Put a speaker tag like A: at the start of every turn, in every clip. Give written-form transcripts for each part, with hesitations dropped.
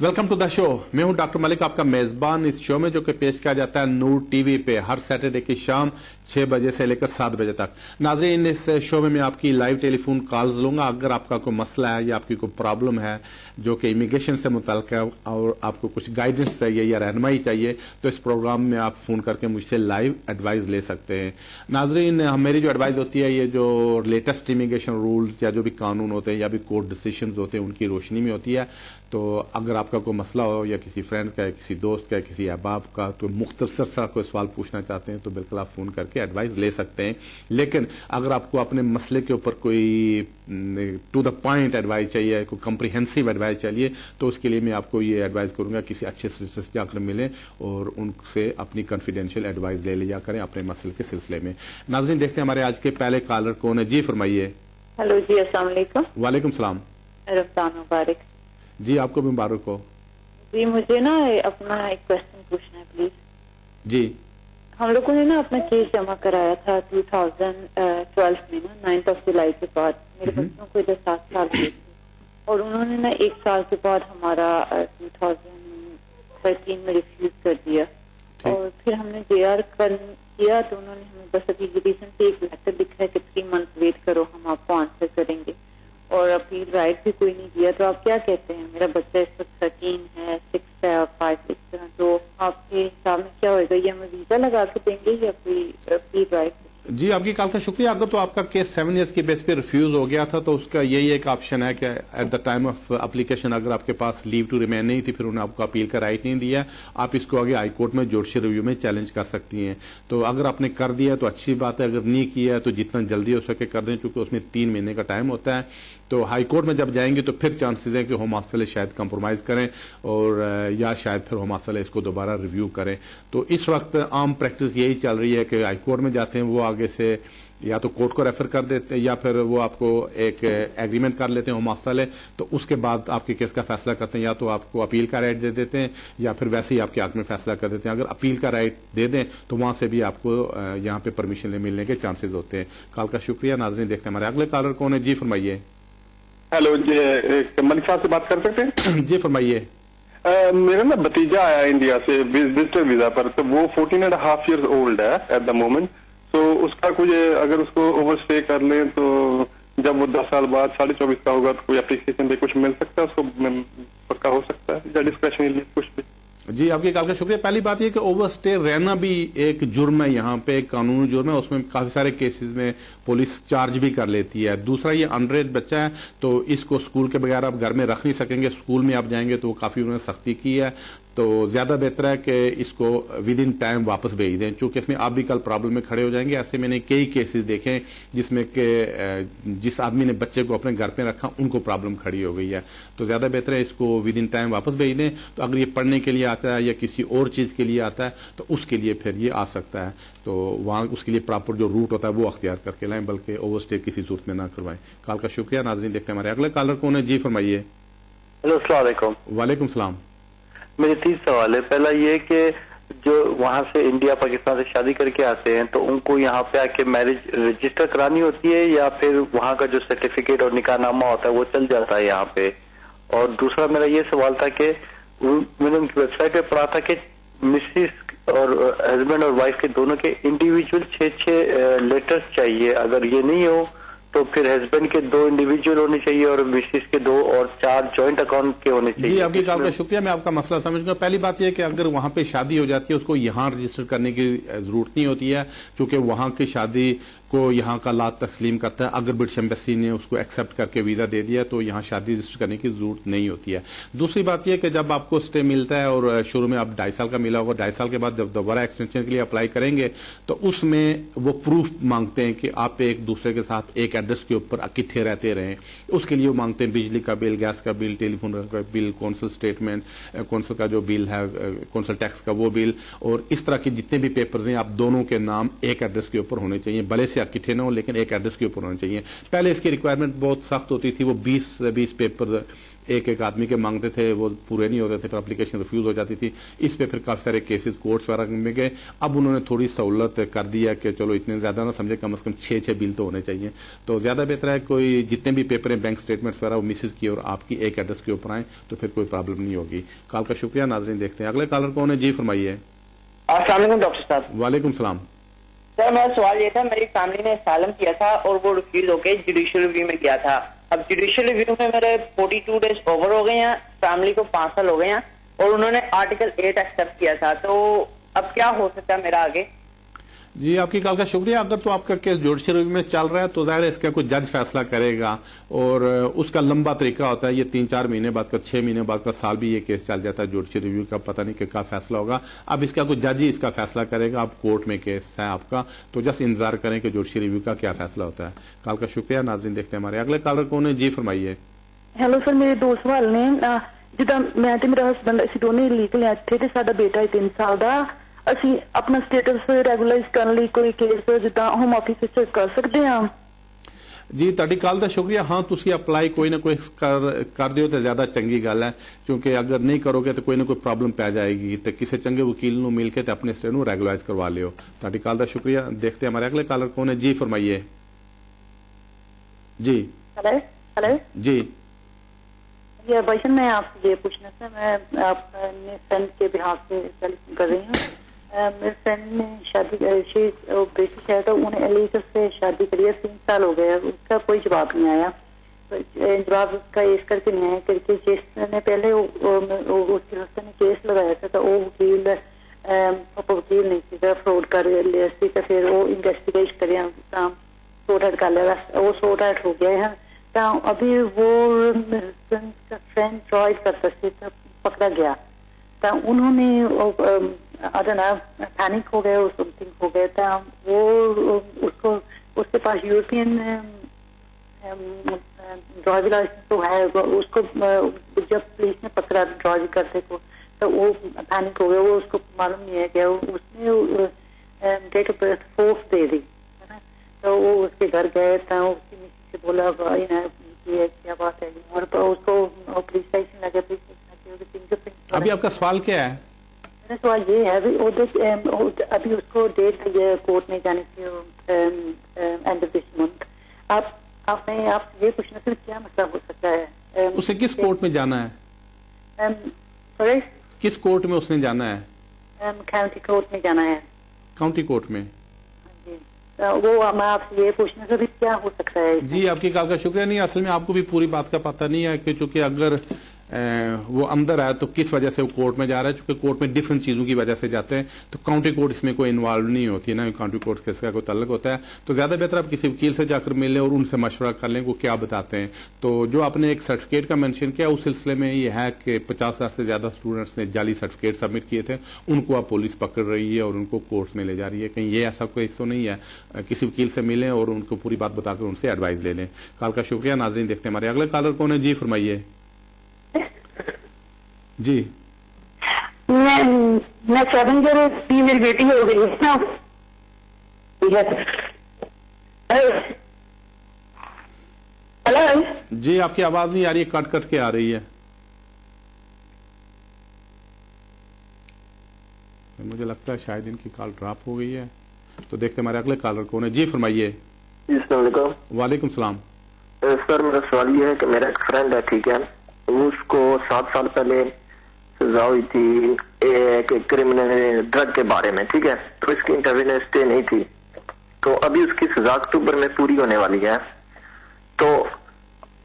A: Welcome to the show. मैं हूं doctor Malik, आपका मेजबान इस शो में, जो कि पेश किया जाता है नूर टीवी पे हर सैटरडे की शाम 6 बजे से लेकर 7 बजे तक। नाज़रीन, इस शो में मैं आपकी लाइव टेलीफोन कॉल्स लूंगा। अगर आपका कोई मसला है या आपकी कोई प्रॉब्लम है जो कि इमिग्रेशन से मुतल्लिक है और आपको कुछ गाइडेंस चाहिए या रहनुमाई चाहिए, तो इस प्रोग्राम में आप फोन करके मुझसे लाइव एडवाइस ले सकते हैं। नाज़रीन, मेरी जो एडवाइस होती है ये जो लेटेस्ट इमिग्रेशन रूल्स या जो भी कानून होते हैं या भी कोर्ट डिसीजन होते हैं उनकी रोशनी में होती है। तो अगर आपका कोई मसला हो या किसी फ्रेंड का, किसी दोस्त का, किसी अहबाब का, तो मुख्तसर सा कोई सवाल पूछना चाहते हैं तो बिल्कुल आप फोन करके एडवाइस ले सकते हैं। लेकिन अगर आपको अपने मसले के ऊपर कोई टू द पॉइंट एडवाइस चाहिए, कोई कम्प्रिहेंसिव एडवाइस चाहिए, तो उसके लिए मैं आपको ये एडवाइस करूंगा किसी अच्छे से जाकर मिलें और उनसे अपनी कॉन्फिडेंशियल एडवाइस ले लिया करें अपने मसले के सिलसिले में। नाज़रीन, देखते हैं हमारे आज के पहले कॉलर कौन है। जी फरमाइए।
B: हेलो जी, अस्सलाम वालेकुम।
A: वालेकुम सलाम।
B: रमजान मुबारक।
A: जी, आपको भी मुबारक हो।
B: जी, मुझे ना अपना एक क्वेश्चन पूछना है प्लीज।
A: जी,
B: हम लोगों ने ना अपना केस जमा कराया था 2012 में ना 9 जुलाई के बाद। मेरे बच्चों को इधर 7 साल हुए थे और उन्होंने ना 1 साल के बाद हमारा 2013 में रिफ्यूज कर दिया। और फिर हमने JR किया तो उन्होंने हमें बस अभी रिसेंटली एक लेटर लिखा है कि 3 मंथ वेट करो, हम आपको आंसर करेंगे, और अपील राइट भी कोई नहीं दिया। तो आप क्या कहते हैं? मेरा बच्चा इस वक्त 13 है, 6 है और 5 इस तरह। तो आपके हिसाब में क्या होगा? ये हमें वीजा लगा के देंगे या कोई अपील राइट?
A: जी, आपकी कॉल का शुक्रिया। अगर तो आपका केस 7 ईयर्स की बेस पे रिफ्यूज हो गया था तो उसका यही एक ऑप्शन है कि at the time of application अगर आपके पास लीव टू रिमेन नहीं थी, फिर उन्होंने आपको अपील का राइट नहीं दिया, आप इसको आगे हाई कोर्ट में जुडिशियल रिव्यू में चैलेंज कर सकती हैं। तो अगर आपने कर दिया तो अच्छी बात है, अगर नहीं किया तो जितना जल्दी हो सके कर दें, क्योंकि उसमें 3 महीने का टाइम होता है। तो हाई कोर्ट में जब जाएंगे तो फिर चांसेस हैं कि होम ऑफिस शायद कंप्रोमाइज करें और या शायद फिर होम ऑफिस इसको दोबारा रिव्यू करें। तो इस वक्त आम प्रैक्टिस यही चल रही है कि हाई कोर्ट में जाते हैं, वो आगे से या तो कोर्ट को रेफर कर देते हैं या फिर वो आपको एक एग्रीमेंट कर लेते हैं होम ऑफिस वाले, तो उसके बाद आपके केस का फैसला करते हैं। या तो आपको अपील का राइट दे देते हैं या फिर वैसे ही आपके हक में फैसला कर देते हैं। अगर अपील का राइट दे दें तो वहां से भी आपको यहाँ पे परमिशन मिलने के चांसेस होते हैं। कॉल का शुक्रिया। नाज़रीन, देखते हैं हमारे अगले कॉलर कौन है। जी फरमाइए।
C: हेलो जी, मलिक साहब से बात कर सकते हैं?
A: जी फरमाइए।
C: मेरा ना भतीजा आया इंडिया से विजिटर वीजा पर, तो वो 14.5 ईयर्स ओल्ड है एट द मोमेंट। तो उसका कुछ अगर उसको ओवर स्टे कर लें तो जब वो 10 साल बाद 24.5 का होगा तो कोई एप्लीकेशन पे कुछ मिल सकता है उसको? पक्का हो सकता है या डिस्क्रिप्शन कुछ भी?
A: जी, आपकी कॉल का शुक्रिया। पहली बात यह कि ओवर स्टे रहना भी एक जुर्म है, यहाँ पे एक कानूनी जुर्म है, उसमें काफी सारे केसेस में पुलिस चार्ज भी कर लेती है। दूसरा, ये अंडर एज बच्चा है तो इसको स्कूल के बगैर आप घर में रख नहीं सकेंगे। स्कूल में आप जाएंगे तो काफी उन्होंने सख्ती की है, तो ज्यादा बेहतर है कि इसको विद इन टाइम वापस भेज दें, चूंकि इसमें आप भी कल प्रॉब्लम में खड़े हो जाएंगे। ऐसे मैंने कई केसेस देखे जिसमें कि जिस आदमी ने बच्चे को अपने घर पे रखा उनको प्रॉब्लम खड़ी हो गई है। तो ज्यादा बेहतर है इसको विद इन टाइम वापस भेज दें। तो अगर ये पढ़ने के लिए आता है या किसी और चीज के लिए आता है तो उसके लिए फिर ये आ सकता है। तो वहां उसके लिए प्रॉपर जो रूट होता है वो अख्तियार करके लाएं, बल्कि ओवर स्टे किसी सूरत में ना करवाएं। कॉल का शुक्रिया। नाज़रीन, देखते हैं हमारे अगले कॉलर कौन है। जी फरमाइए।
D: हेलो, अस्सलाम वालेकुम।
A: वालेकुम सलाम।
D: मेरे 3 सवाल है। पहला ये कि जो वहां से इंडिया पाकिस्तान से शादी करके आते हैं तो उनको यहाँ पे आके मैरिज रजिस्टर करानी होती है या फिर वहाँ का जो सर्टिफिकेट और निकाहनामा होता है वो चल जाता है यहाँ पे? और दूसरा मेरा ये सवाल था कि मैंने उनकी वेबसाइट पे पढ़ा था कि मिसिस और हस्बैंड और वाइफ के दोनों के इंडिविजुअल 6 लेटर्स चाहिए। अगर ये नहीं हो तो फिर हस्बैंड के 2 इंडिविजुअल होने चाहिए और मिसिस के 2 और 4 जॉइंट अकाउंट के होने चाहिए।
A: जी, आपकी कॉल का शुक्रिया। मैं आपका मसला समझ गया। पहली बात यह है कि अगर वहां पे शादी हो जाती है उसको यहाँ रजिस्टर करने की जरूरत नहीं होती है, क्योंकि वहां की शादी को यहाँ का ला तस्लीम करता है। अगर ब्रिटिश एम्बेसी ने उसको एक्सेप्ट करके वीजा दे दिया तो यहाँ शादी रजिस्टर करने की जरूरत नहीं होती है। दूसरी बात यह कि जब आपको स्टे मिलता है और शुरू में आप 2.5 साल का मिला होगा, 2.5 साल के बाद जब दोबारा एक्सटेंशन के लिए अप्लाई करेंगे तो उसमें वो प्रूफ मांगते हैं कि आप एक दूसरे के साथ एक एड्रेस के ऊपर इकट्ठे रहते रहे। उसके लिए वो मांगते हैं बिजली का बिल, गैस का बिल, टेलीफोन का बिल, कौंसल स्टेटमेंट, कौंसल का जो बिल है, कौंसल टैक्स का वो बिल, और इस तरह के जितने भी पेपर्स हैं आप दोनों के नाम एक एड्रेस के ऊपर होने चाहिए। भले से یا اکٹھے نہ ہو لیکن ایک ایڈریس کے اوپر ہونے چاہیے. پہلے اس کی ریکوائرمنٹ بہت سخت ہوتی تھی, وہ 20 پیپر ایک آدمی کے مانگتے تھے, وہ پورے نہیں ہوتے تھے, پھر اپلیکیشن ریفیوز ہو جاتی تھی. اس پہ پھر کافی سارے کیسز کورٹس وغیرہ میں گئے. اب انہوں نے تھوڑی سہولت کر دی ہے کہ چلو اتنے زیادہ نہ سمجھے, کم از کم 6 بل تو ہونے چاہیے. تو زیادہ بہتر ہے کوئی جتنے بھی پیپر ہیں بینک اسٹیٹمنٹس وغیرہ وہ مسز کی اور آپ کی ایک ایڈریس کے اوپر آئیں تو پھر کوئی پرابلم نہیں ہوگی. کال کا شکریہ. ناظرین دیکھتے ہیں اگلے کالر کون ہے. جی فرمائیے.
E: السلام علیکم ڈاکٹر صاحب.
A: وعلیکم السلام.
E: سر میرا سوال یہ تھا, میری فیملی نے اسائلم کیا تھا اور وہ ریفیوز ہو کے جوڈیشل ریویو میں گیا تھا. اب جوڈیشل ریویو میں میرے 42 ڈیز اوور ہو گئے ہیں, فیملی کو 5 سال ہو گئے ہیں اور انہوں نے آرٹیکل 8 ایکسپٹ کیا تھا. تو اب کیا ہو سکتا ہے میرا آگے؟
A: جی آپ کی کال کا شکریہ. اگر تو آپ کا کیس جوڈیشل ریویو میں چل رہا ہے تو ظاہر ہے اس کا کوئی جج فیصلہ کرے گا اور اس کا لمبا طریقہ ہوتا ہے. یہ 3-4 مہینے بعد کا 6 مہینے بعد کا سال بھی یہ کیس چل جاتا ہے جوڈیشل ریویو کا. پتہ نہیں کہ کیا فیصلہ ہوگا. اب اس کا کوئی جج ہی اس کا فیصلہ کرے گا. اب کورٹ میں کیس ہے آپ کا تو جس انتظار کریں کہ جوڈیشل ریویو کا کیا فیصلہ ہوتا ہے. کال کا شکریہ. ناظرین دیکھتے ہیں ہمارے اگلے کالر کون ہے. جی فرمائیے.
F: ہیلو سر, میرے 2 سوال نے. جدا میں تے میرا ہسبینڈ اسی دونوں لیگل ایتھے تے ساڈا بیٹا ہے 3 سال دا. اسی اپنا سٹیٹس ریگولائز کرنے ਲਈ ਕੋਈ ਕੇਸ ਜਿੱਦਾਂ ਹੋਮ ਆਫਿਸ ਵਿੱਚ ਕਰ ਸਕਦੇ ਹਾਂ.
A: ਜੀ ਤੁਹਾਡੀ ਕਾਲ ਦਾ ਸ਼ੁਕਰੀਆ. ਹਾਂ ਤੁਸੀਂ ਅਪਲਾਈ ਕੋਈ ਨਾ ਕੋਈ ਕਰ ਦਿਓ ਤੇ ਜ਼ਿਆਦਾ ਚੰਗੀ ਗੱਲ ਹੈ ਕਿਉਂਕਿ ਅਗਰ ਨਹੀਂ ਕਰੋਗੇ ਤਾਂ ਕੋਈ ਨਾ ਕੋਈ ਪ੍ਰੋਬਲਮ ਪੈ ਜਾਏਗੀ ਤੇ ਕਿਸੇ ਚੰਗੇ ਵਕੀਲ ਨੂੰ ਮਿਲ ਕੇ ਤੇ ਆਪਣੇ ਸਟੇਟ ਨੂੰ ਰੈਗੂਲਾਈਜ਼ ਕਰਵਾ ਲਿਓ. ਤੁਹਾਡੀ ਕਾਲ ਦਾ ਸ਼ੁਕریہ. ਦੇਖते हैं हमारे अगले कॉलर कौन है. जी फरमाइए. जी
F: हेलो
A: जी.
F: ये भाईजान मैं आपसे ये पूछना था, मैं अपने फ्रेंड के बिहाफ से टेलीफोन कर रही हूँ. मेरे फ्रेंड ने शादी ब्रिटिश है तो उन्हें अलीगढ़ से शादी करी है. 3 साल हो गए, उसका कोई जवाब नहीं आया. जवाब उसका इस करके नहीं आया क्योंकि जिसने पहले उसके हस्बैंड ने केस लगाया था तो वो वकील नहीं सीधा फ्रॉड कर लिया सी. तो फिर वो इन्वेस्टिगेट करिए सॉर्ट आउट कर लिया, वो सॉर्ट आउट हो गया है. तो अभी वो फ्रेंड ड्राइव करता से तो पकड़ा गया. तो उन्होंने पैनिक हो गए और समथिंग हो गया था. वो उसको उसके पास यूरोपियन ड्राइविंग लाइसेंस तो है. उसको जब पुलिस ने पकड़ा ड्राइव करते को तो वो पैनिक हो गया. वो उसको मालूम नहीं है क्या उसने डेट ऑफ बर्थ 4 दे दी है ना. तो वो उसके घर गए तो उसकी मिसेज से बोला भाई ना ये क्या बात है और उसको पुलिस स्टेशन लगे. पुलिस स्टेशन
A: अभी आपका सवाल क्या है?
F: मेरा सवाल ये है अभी उसको डेट कोर्ट में जाने की एंड ऑफ दिस मंथ. आप ये पूछना फिर क्या मसला हो सकता है?
A: उसे किस कोर्ट में जाना है?
F: सॉरी
A: किस कोर्ट में उसने जाना है?
F: काउंटी कोर्ट में जाना है.
A: काउंटी कोर्ट में.
F: वो मैं आपसे ये पूछना था क्या हो सकता है?
A: जी आपकी कॉल का शुक्रिया. नहीं असल में आपको भी पूरी बात का पता नहीं है कि चूंकि अगर वो अंदर है तो किस वजह से वो कोर्ट में जा रहा है. चूंकि कोर्ट में डिफरेंट चीजों की वजह से जाते हैं तो काउंटी कोर्ट इसमें कोई इन्वॉल्व नहीं होती है ना. काउंटी कोर्ट के इसका कोई तल्लक होता है तो ज्यादा बेहतर आप किसी वकील से जाकर मिल लें और उनसे मशवरा कर लें वो क्या बताते हैं. तो जो आपने एक सर्टिफिकेट का मेंशन किया उस सिलसिले में ये है कि 50,000 से ज्यादा स्टूडेंट्स ने जाली सर्टिफिकेट सबमिट किए थे. उनको अब पुलिस पकड़ रही है और उनको कोर्ट में ले जा रही है. कहीं ये ऐसा कोई हिस्सा नहीं है. किसी वकील से मिलें और उनको पूरी बात बताकर उनसे एडवाइस ले लें. कॉल का शुक्रिया. नाजरीन देखते हैं हमारे अगले कॉलर कौन है. जी फरमाइए. जी
F: मैं 7 ईयर की मेरी बेटी हो गई है ना. हेलो
A: जी आपकी आवाज नहीं आ रही है, कट कट के आ रही है. मुझे लगता है शायद इनकी कॉल ड्रॉप हो गई है. तो देखते हमारे अगले कॉलर कौन है. जी फरमाइए. वालेकुम सलाम.
G: सर मेरा सवाल ये है कि मेरा एक फ्रेंड है, ठीक है, उसको 7 साल पहले सजा हुई थी एक क्रिमिनल ड्रग के बारे में, ठीक है. तो इसकी इंटरव्यू स्टे नहीं थी तो अभी उसकी सजा अक्टूबर में पूरी होने वाली है. तो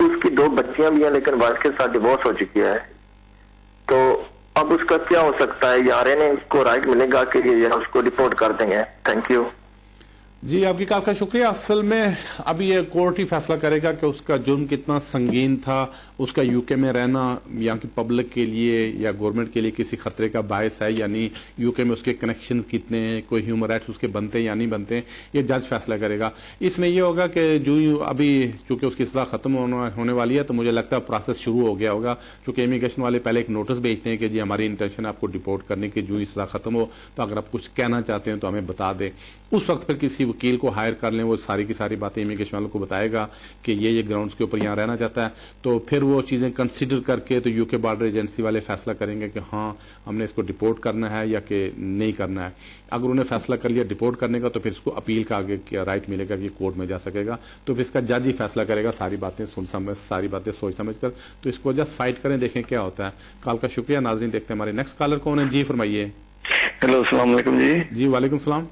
G: उसकी 2 बच्चियां भी हैं लेकिन वाइफ के साथ डिवोर्स हो चुकी है. तो अब उसका क्या हो सकता है? या रहने उसको राइट मिलेगा कि या उसको रिपोर्ट कर देंगे? Thank you.
A: जी आपकी कॉल का शुक्रिया. असल में अभी ये कोर्ट ही फैसला करेगा कि उसका जुर्म कितना संगीन था, उसका यूके में रहना यहाँ की पब्लिक के लिए या गवर्नमेंट के लिए किसी खतरे का बायस है या नहीं, यूके में उसके कनेक्शन कितने हैं, कोई ह्यूमन राइट्स उसके बनते हैं या नहीं बनते, ये जज फैसला करेगा. इसमें ये होगा कि जो अभी चूंकि उसकी सजा खत्म होने वाली है तो मुझे लगता है प्रोसेस शुरू हो गया होगा. चूंकि इमिग्रेशन वाले पहले एक नोटिस भेजते हैं कि जी हमारी इंटेंशन है आपको डिपोर्ट करने की, जो सजा खत्म हो तो अगर आप कुछ कहना चाहते हैं तो हमें बता दें. उस वक्त फिर किसी वकील को हायर कर लें, वो सारी की सारी बातें इमिग्रेशन वालों को बताएगा कि ये ग्राउंड्स के ऊपर यहाँ रहना चाहता है, तो फिर वो चीजें कंसिडर करके तो यूके बॉर्डर एजेंसी वाले फैसला करेंगे कि हाँ हमने इसको डिपोर्ट करना है या कि नहीं करना है। अगर उन्हें फैसला कर लिया डिपोर्ट करने का, तो फिर इसको अपील का आगे राइट मिलेगा कि कोर्ट में जा सकेगा, तो फिर इसका जज ही फैसला करेगा, सारी बातें सुन समझ, सारी बातें सोच समझ कर। तो इसको जस्ट फाइट करें, देखें क्या होता है। कॉल का शुक्रिया। नाजरीन देखते हैं हमारे नेक्स्ट कॉलर कौन है। जी फरमाइए।
H: हेलो, अस्सलाम वालेकुम जी।
A: जी वालेकुम सलाम।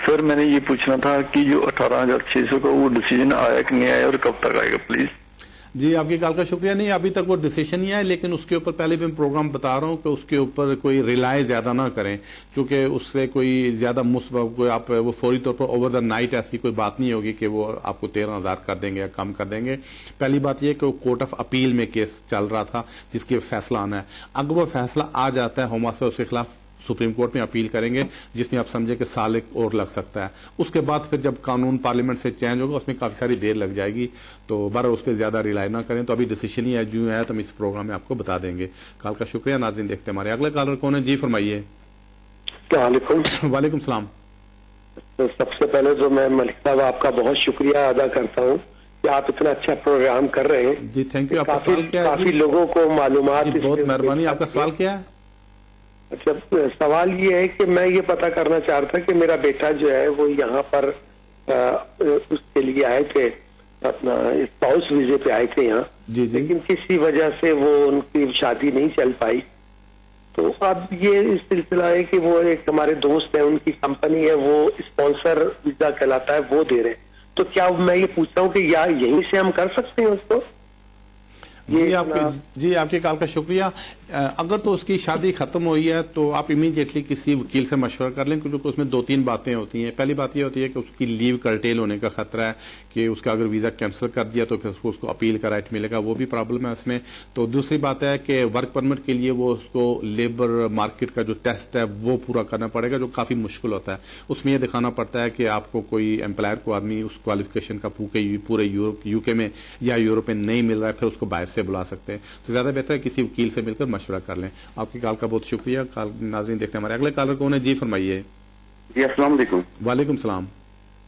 H: सर मैंने ये पूछना था कि जो 18,600 का वो डिसीजन आया कि नहीं आया और कब तक आएगा प्लीज।
A: जी आपकी कॉल का शुक्रिया। नहीं, अभी तक वो डिसीजन नहीं आया, लेकिन उसके ऊपर पहले भी मैं प्रोग्राम बता रहा हूँ कि उसके ऊपर कोई रिलाय ज्यादा ना करें, क्योंकि उससे कोई ज्यादा कोई आप वो फौरी तौर पर ओवर द नाइट ऐसी कोई बात नहीं होगी कि वो आपको 13,000 कर देंगे या कम कर देंगे। पहली बात यह कि वो कोर्ट ऑफ अपील में केस चल रहा था जिसके फैसला आना है। अगर वो फैसला आ जाता है, होम ऑफिस उसके खिलाफ सुप्रीम कोर्ट में अपील करेंगे, जिसमें आप समझे कि साल एक और लग सकता है। उसके बाद फिर जब कानून पार्लियामेंट से चेंज होगा उसमें काफी सारी देर लग जाएगी, तो बार उस पर ज्यादा रिलाई ना करें। तो अभी डिसीजन ही जो है तो हम इस प्रोग्राम में आपको बता देंगे। कॉल का शुक्रिया। नाज़रीन देखते हैं हमारे अगले कॉलर कौन है। जी फरमाइए। वालेकुम सलाम।
I: तो सबसे पहले तो मैं मलिक साहब आपका बहुत शुक्रिया अदा करता हूँ कि आप इतना अच्छा प्रोग्राम कर रहे हैं।
A: जी थैंक यू। आपका सवाल क्या है?
I: काफी लोगों को मालूमात।
A: बहुत मेहरबानी। आपका सवाल क्या है?
I: अच्छा, सवाल ये है कि मैं ये पता करना चाह रहा था कि मेरा बेटा जो है वो यहाँ पर उसके लिए आए थे, अपना स्पाउस वीजे पे आए थे यहाँ, लेकिन किसी वजह से वो उनकी शादी नहीं चल पाई। तो अब ये इस सिलसिला है कि वो एक हमारे दोस्त है, उनकी कंपनी है, वो स्पॉन्सर वीजा कहलाता है, वो दे रहे हैं। तो क्या मैं ये पूछता हूँ कि यार यहीं से हम कर सकते हैं उसको?
A: जी आपकी कॉल का शुक्रिया। अगर तो उसकी शादी खत्म हुई है तो आप इमीडिएटली किसी वकील से मशवरा कर लें, क्योंकि उसमें 2-3 बातें होती हैं। पहली बात यह होती है कि उसकी लीव कर्टेल होने का खतरा है कि उसका अगर वीजा कैंसिल कर दिया तो फिर उसको अपील का राइट मिलेगा, वो भी प्रॉब्लम है उसमें। तो दूसरी बात है कि वर्क परमिट के लिए वो उसको लेबर मार्केट का जो टेस्ट है वो पूरा करना पड़ेगा, जो काफी मुश्किल होता है। उसमें यह दिखाना पड़ता है कि आपको कोई एम्प्लॉयर को आदमी उस क्वालिफिकेशन का पूरे यूके में या यूरोप में नहीं मिल रहा है, फिर उसको बाहर से बुला सकते हैं। तो ज्यादा बेहतर है किसी वकील से मिलकर मशवरा कर लें। आपकी कॉल का बहुत शुक्रिया। नाज़रीन देखते हैं हमारे अगले कॉलर कौन है। जी फरमाइए।
H: जी अस्सलाम वालेकुम।
A: वालेकुम सलाम।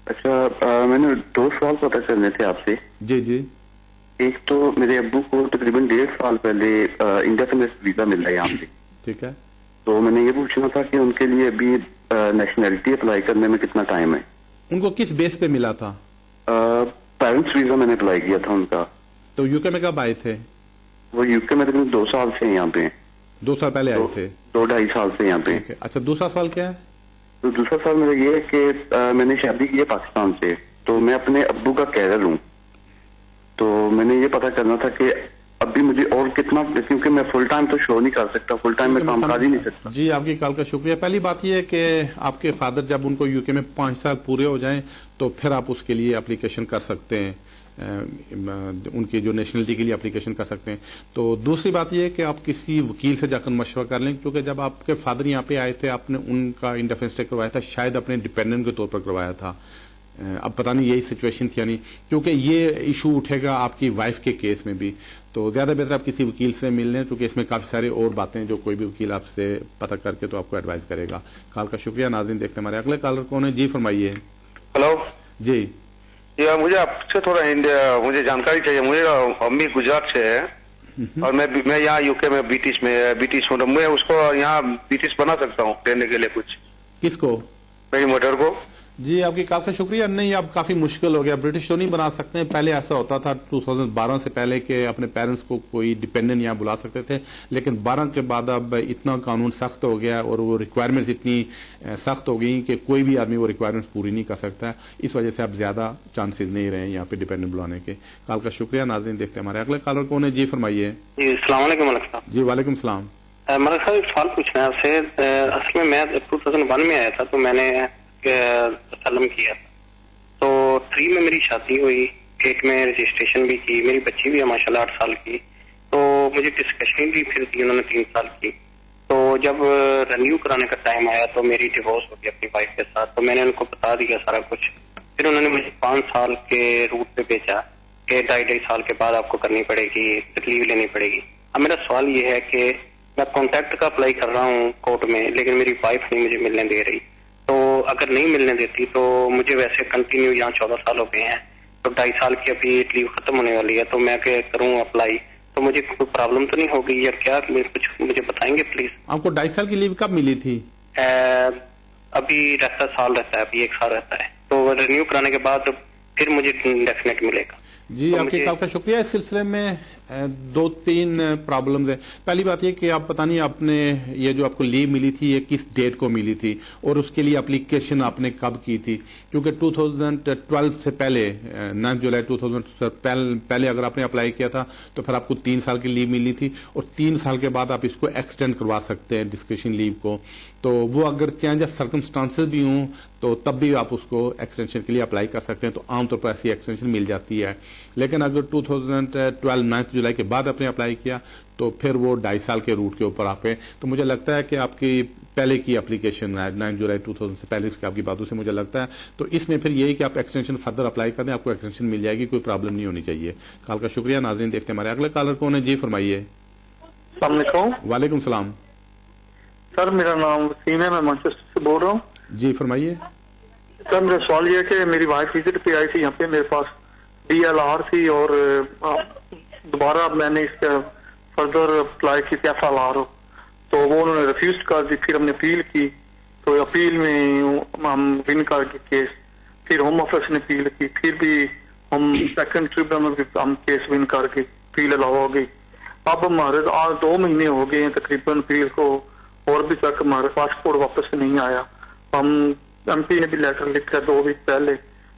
H: अच्छा, मैंने 2 सवाल पता करने थे आपसे।
A: जी जी।
H: एक तो मेरे अब्बू को तकरीबन 1.5 साल पहले इंडेफिनिट वीजा मिल रहा है यहाँ पे। ठीक है। तो मैंने ये पूछना था कि उनके लिए अभी नेशनैलिटी अप्लाई करने में कितना टाइम है?
A: उनको किस बेस पे मिला था?
H: पेरेंट्स वीजा मैंने अप्लाई किया था उनका।
A: तो यूके में कब आए थे?
H: वो यूके में तकरीबन 2 साल से यहाँ पे।
A: 2 साल पहले आए थे?
H: 2-2.5 साल से यहाँ पे।
A: अच्छा, दूसरा सवाल क्या है?
H: तो दूसरा सवाल मेरा ये है कि मैंने शादी की है पाकिस्तान से, तो मैं अपने अब्बू का कैरर हूँ। तो मैंने ये पता करना था कि अभी मुझे और कितना, क्योंकि मैं फुल टाइम तो शो नहीं कर सकता, फुल टाइम में काम कर ही नहीं सकता।
A: जी आपकी कॉल का शुक्रिया। पहली बात यह है कि आपके फादर जब उनको यूके में 5 साल पूरे हो जाएं तो फिर आप उसके लिए एप्लीकेशन कर सकते हैं, उनकी जो नेशनलिटी के लिए एप्लीकेशन कर सकते हैं। तो दूसरी बात यह है कि आप किसी वकील से जाकर मशवरा कर लें, क्योंकि जब आपके फादर यहाँ पे आए थे आपने उनका इंडेफिनिट स्टे करवाया था, शायद अपने डिपेंडेंट के तौर पर करवाया था। अब पता नहीं यही सिचुएशन थी या नहीं, क्योंकि ये इशू उठेगा आपकी वाइफ के केस में भी। तो ज्यादा बेहतर आप किसी वकील से मिल लें, क्योंकि इसमें काफी सारी और बातें जो कोई भी वकील आपसे पता करके तो आपको एडवाइस करेगा। कॉल का शुक्रिया। नाज़रीन देखते हैं हमारे अगले कॉलर कौन है। जी फरमाइए।
J: हेलो
A: जी।
J: मुझे आपसे थोड़ा मुझे जानकारी चाहिए। मुझे अम्मी गुजरात से है और मैं यहाँ यूके में ब्रिटिश हूँ, तो मैं उसको यहाँ ब्रिटिश बना सकता हूँ रहने के लिए कुछ?
A: किसको?
J: मेरी मदर को।
A: जी आपकी काफी शुक्रिया। नहीं, अब काफी मुश्किल हो गया, ब्रिटिश तो नहीं बना सकते हैं। पहले ऐसा होता था 2012 से पहले के अपने पेरेंट्स को कोई डिपेंडेंट यहाँ बुला सकते थे, लेकिन 12 के बाद अब इतना कानून सख्त हो गया और वो रिक्वायरमेंट्स इतनी सख्त हो गई कि कोई भी आदमी वो रिक्वायरमेंट्स पूरी नहीं कर सकता। इस वजह से अब ज्यादा चांसेस नहीं रहे यहाँ पे डिपेंडेंट बुलाने के। कॉल का शुक्रिया। नाज़रीन देखते हैं हमारे अगले कॉलर कौन है। जी फरमाइए।
K: अस्सलाम वालेकुम मलिक साहब।
A: जी वालेकुम सलाम।
K: मलिक साहब एक सवाल पूछना है आपसे। असल में मैं 2001 में आया था, तो मैंने असलम किया था, तो 3 में मेरी शादी हुई, 8 में रजिस्ट्रेशन भी की, मेरी बच्ची भी है माशाल्लाह 8 साल की। तो मुझे डिस्कशन भी फिर दी उन्होंने 3 साल की। तो जब रिन्यू कराने का टाइम आया तो मेरी डिवोर्स हो गई अपनी वाइफ के साथ, तो मैंने उनको बता दिया सारा कुछ। फिर उन्होंने मुझे 5 साल के रूट पे भेजा कि 2.5 साल के बाद आपको करनी पड़ेगी, लीव लेनी पड़ेगी। अब मेरा सवाल ये है कि मैं कॉन्ट्रैक्ट का अप्लाई कर रहा हूँ कोर्ट में, लेकिन मेरी वाइफ नहीं मुझे मिलने दे रही। तो اگر نہیں ملنے دیتی تو مجھے ویسے کنٹینیو یہاں 14 سال ہو گئے ہیں، تو 2.5 سال کی ابھی لیو ختم ہونے والی ہے، تو میں کہ کروں اپلائی تو مجھے کوئی پرابلم تو نہیں ہوگی یا کیا؟ کچھ مجھے بتائیں گے پلیز.
A: آپ کو 2.5 سال کی لیو کب ملی تھی؟
K: ابھی سال رہتا ہے، ابھی 1 سال رہتا ہے، تو رینیو کرانے کے بعد پھر مجھے ڈیفینیٹ ملے گا.
A: جی آپ کے کال کا شکریہ. اس سلسلے میں 2-3 پرابلمز ہیں. پہلی بات یہ کہ آپ پتہ نہیں آپ نے یہ جو آپ کو لیو ملی تھی یہ کس ڈیٹ کو ملی تھی اور اس کے لیے اپلیکیشن آپ نے کب کی تھی، کیونکہ 2012 سے پہلے 9 جولائی 2012 پہلے اگر آپ نے اپلائی کیا تھا تو پھر آپ کو 3 سال کی لیو ملی تھی اور 3 سال کے بعد آپ اس کو ایکسٹینڈ کروا سکتے ہیں ڈسکشن لیو کو. تو وہ اگر چینج آف سرکمسٹانسز بھی ہوں تو تب بھی آپ اس کو ایکسٹینشن کے لیے اپلائی کر سکتے ہیں، تو عام طور پر ایسی ایکسٹینشن مل جاتی ہے. لیکن اگر 2012 9 جولائی کے بعد آپ نے اپلائی کیا تو پھر وہ 2.5 سال کے روٹ کے اوپر آپ ہیں. تو مجھے لگتا ہے کہ آپ کی پہلے کی اپلیکیشن 9 جولائی 2000 سے پہلے کی آپ کی باتوں سے مجھے لگتا ہے تو اس میں پھر یہی کہ آپ ایکسٹینشن فردر اپلائی کر دیں، آپ کو ایکسٹینشن مل جائے گی، کوئی پرابلم نہیں ہونی چاہیے. کال کا شکریہ. ناظرین دیکھتے ہیں ہمارے اگلے کالر کون ہے. جی فرمائیے.
L: السلام علیکم.
A: وعلیکم السلام.
L: سر میرا نام وسیم ہے، میں مانچسٹر سے بول رہا ہوں.
A: جی فرمائیے.
L: سر میرا سوال یہ ہے کہ میری وائف وزٹ پہ آئی تھی یہاں پہ، میرے پاس DLR تھی اور دوبارہ میں نے اس کا فردر اپلائی کی FLR، تو وہ انہوں نے ریفیوز کر دی. پھر ہم نے اپیل کی تو اپیل میں ہم ون کر کے کیس، پھر ہوم آفس نے اپیل کی، پھر بھی ہم سیکنڈ ٹریبیونل میں ہم کیس ون کر کے اپیل الاؤ ہو گئی. اب ہمارے 2 مہینے ہو گئے ہیں تقریباً اپیل کو، اور بھی تک ہمارے پاسپورٹ واپس نہیں آیا. ہم MP نے بھی لیٹر لکھا 2 ویک پہلے،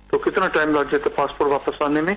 L: تو کتنا ٹائم لگ جاتا ہے پاسپورٹ واپس آنے میں؟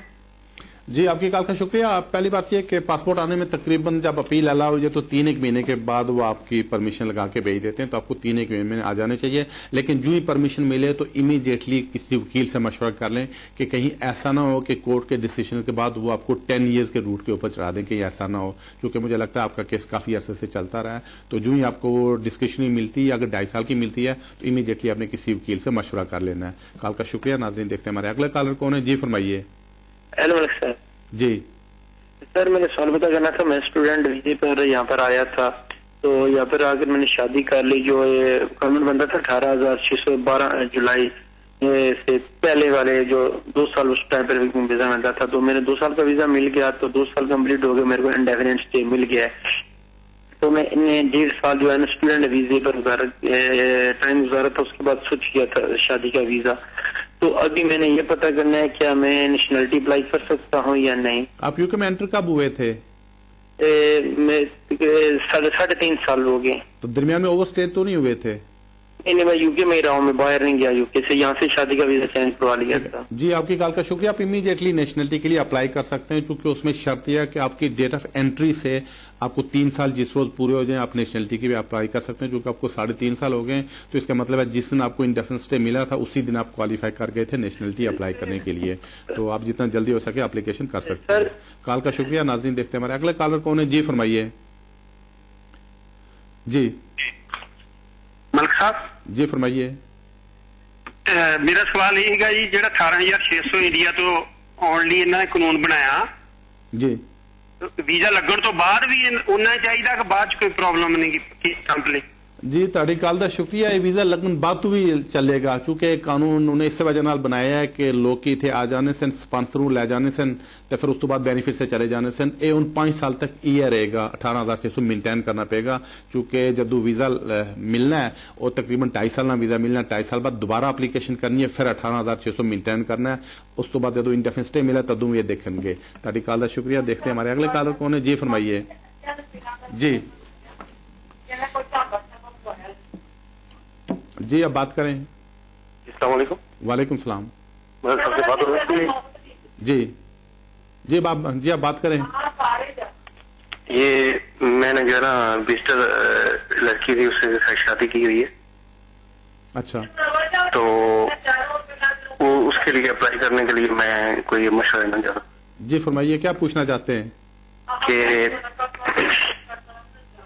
A: جی آپ کی کال کا شکریہ. پہلی بات یہ کہ پاسپورٹ آنے میں تقریباً جب اپیل الاؤ ہو جائے تو 3-1 مہینے کے بعد وہ آپ کی پرمیشن لگا کے بھیج دیتے ہیں، تو آپ کو 3-1 مہینے میں آ جانے چاہیے. لیکن جو ہی پرمیشن ملے تو امیڈیٹلی کسی وکیل سے مشورہ کر لیں کہ کہیں ایسا نہ ہو کہ کورٹ کے ڈیسیژن کے بعد وہ آپ کو 10 ایئرز کے روٹ کے اوپر چڑھا دیں، کہ ایسا نہ ہو. چونکہ مجھے لگتا ہے آپ کا کیس کافی عرصے سے چلتا رہا ہے، تو جو ہی آپ کو وہ ڈسکشن ملتی ہے اگر 2.5 سال کی ملتی ہے تو امیڈیٹلی آپ نے کسی وکیل سے مشورہ کر لینا ہے. کال کا شکریہ. ناظرین دیکھتے ہیں ہمارے اگلے کالر کون ہے. جی فرمائیے.
M: Hello sir.
A: جی
M: سر میں نے سوال پتا کرنا تھا. میں اسٹوڈنٹ ویزے پر یہاں پر آیا تھا، تو یہاں پر آ کر میں نے شادی کر لی. جو گورنمنٹ بندہ تھا 18,612 جولائی سے پہلے والے جو 2 سال اس ٹائم پر ویزا ملتا تھا، تو میرے 2 سال کا ویزا مل گیا، تو 2 سال کمپلیٹ ہو گئے، میرے کو انڈیفینٹ اسٹے مل گیا ہے. تو میں 1.5 سال جو ہے نا اسٹوڈنٹ ویزے پر ٹائم گزارا تھا، اس کے بعد سوئچ کیا تھا شادی کا ویزا. تو ابھی میں نے یہ پتا کرنا ہے کیا میں نیشنلٹی اپلائی کر سکتا ہوں یا نہیں.
A: آپ یو کے میں انٹر کب ہوئے تھے؟
M: 3.5 سال ہو گئے.
A: تو درمیان میں اوور اسٹے تو نہیں ہوئے تھے؟
M: نہیں میں UK میں ہی رہا ہوں، میں باہر نہیں گیا UK سے. یہاں سے شادی کا ویزا چینج کروا لیا تھا.
A: جی آپ کی کال کا شکریہ. آپ امیڈیٹلی نیشنلٹی کے لیے اپلائی کر سکتے ہیں، چونکہ اس میں شرط یہ ہے کہ آپ کی ڈیٹ آف انٹری سے آپ کو 3 سال جس روز پورے ہو جائیں آپ نیشنلٹی کی بھی اپلائی کر سکتے ہیں. چونکہ آپ کو 3.5 سال ہو گئے، تو اس کا مطلب ہے جس دن آپ کو انڈیفینٹ اسٹے ملا تھا اسی دن آپ کوالیفائی کر گئے تھے نیشنلٹی اپلائی کرنے کے لیے. تو آپ جتنا جلدی ہو سکے اپلیکیشن کر سکتے ہیں. کال کا شکریہ. ناظرین دیکھتے ہیں ہمارے اگلے کالر کون ہے. جی فرمائیے. جی
N: ملک صاحب.
A: جی فرمائیے.
N: میرا سوال یہ ہے جی جہاں 18,600 انڈیا تو آن ਲਈ ਇਹਨਾਂ ਨੇ ਕਾਨੂੰਨ ਬਣਾਇਆ
A: ਜੀ
N: ਵੀਜ਼ਾ ਲੱਗਣ ਤੋਂ ਬਾਅਦ ਵੀ ਉਹਨਾਂ ਚਾਹੀਦਾ ਕਿ ਬਾਅਦ ਚ ਕੋਈ ਪ੍ਰੋਬਲਮ ਨਹੀਂ ਕੀ ਸਟੈਂਪ ਲਈ.
A: جی تاری کال دا شکریہ. یہ ویزا لگن بعد تو بھی چلے گا، چونکہ قانون انہوں نے اس وجہ نال بنایا ہے کہ لوگ کی تھے آ جانے سن سپانسروں لے جانے سن تو پھر اس تو بعد بینیفٹ سے چلے جانے سن. یہ ان 5 سال تک یہ رہے گا. 18,600 مینٹین کرنا پڑے گا، چونکہ جدو ویزا ملنا ہے وہ تقریباً 2.5 سال نہ ویزا ملنا ہے. 2.5 سال بعد دوبارہ اپلیکیشن کرنی ہے، پھر 18,600 مینٹین کرنا ہے. اس تو بعد جدو انڈیفینٹ اسٹے ملا تدوں یہ دیکھیں گے. تاری کال دا شکریہ. دیکھتے ہیں ہمارے اگلے کالر کون ہے. جی فرمائیے. جی جی اب بات کریں.
J: السلام علیکم.
A: وعلیکم السلام. جی جی آپ بات کریں.
K: یہ میں نے جو ہے نا وزٹر لڑکی تھی، اس سے شادی کی ہوئی ہے.
A: اچھا.
K: تو وہ اس کے لیے اپلائی کرنے کے لیے میں کوئی مشورہ لینا چاہتا ہوں.
A: جی فرمائیے کیا پوچھنا چاہتے ہیں؟
K: کہ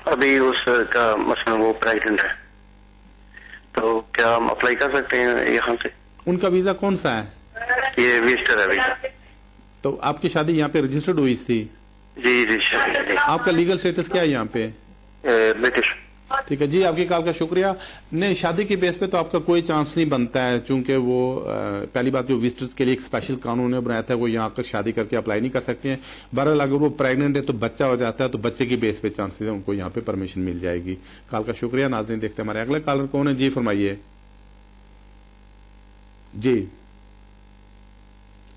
K: ابھی اس کا مثلا وہ پریگننٹ ہے، تو کیا ہم اپلائی کر سکتے ہیں یہاں سے؟
A: ان کا ویزا کون سا ہے؟
K: یہ وزٹر ہے ویزا.
A: تو آپ کی شادی یہاں پہ رجسٹرڈ ہوئی تھی؟
K: جی جی شادی.
A: آپ کا لیگل سٹیٹس کیا ہے یہاں پہ؟
K: برٹش.
A: ٹھیک ہے جی, آپ کی کال کا شکریہ. نہیں, شادی کی بیس پہ تو آپ کا کوئی چانس نہیں بنتا ہے, چونکہ وہ پہلی بات جو وزٹرز کے لیے ایک اسپیشل قانون نے بنایا تھا, وہ یہاں آ کر شادی کر کے اپلائی نہیں کر سکتے ہیں. بہرحال اگر وہ پریگننٹ ہے تو بچہ ہو جاتا ہے تو بچے کی بیس پہ چانسز ہیں ان کو یہاں پہ پرمیشن مل جائے گی. کال کا شکریہ. ناظرین دیکھتے ہیں ہمارے اگلے کالر کون ہے. جی فرمائیے. جی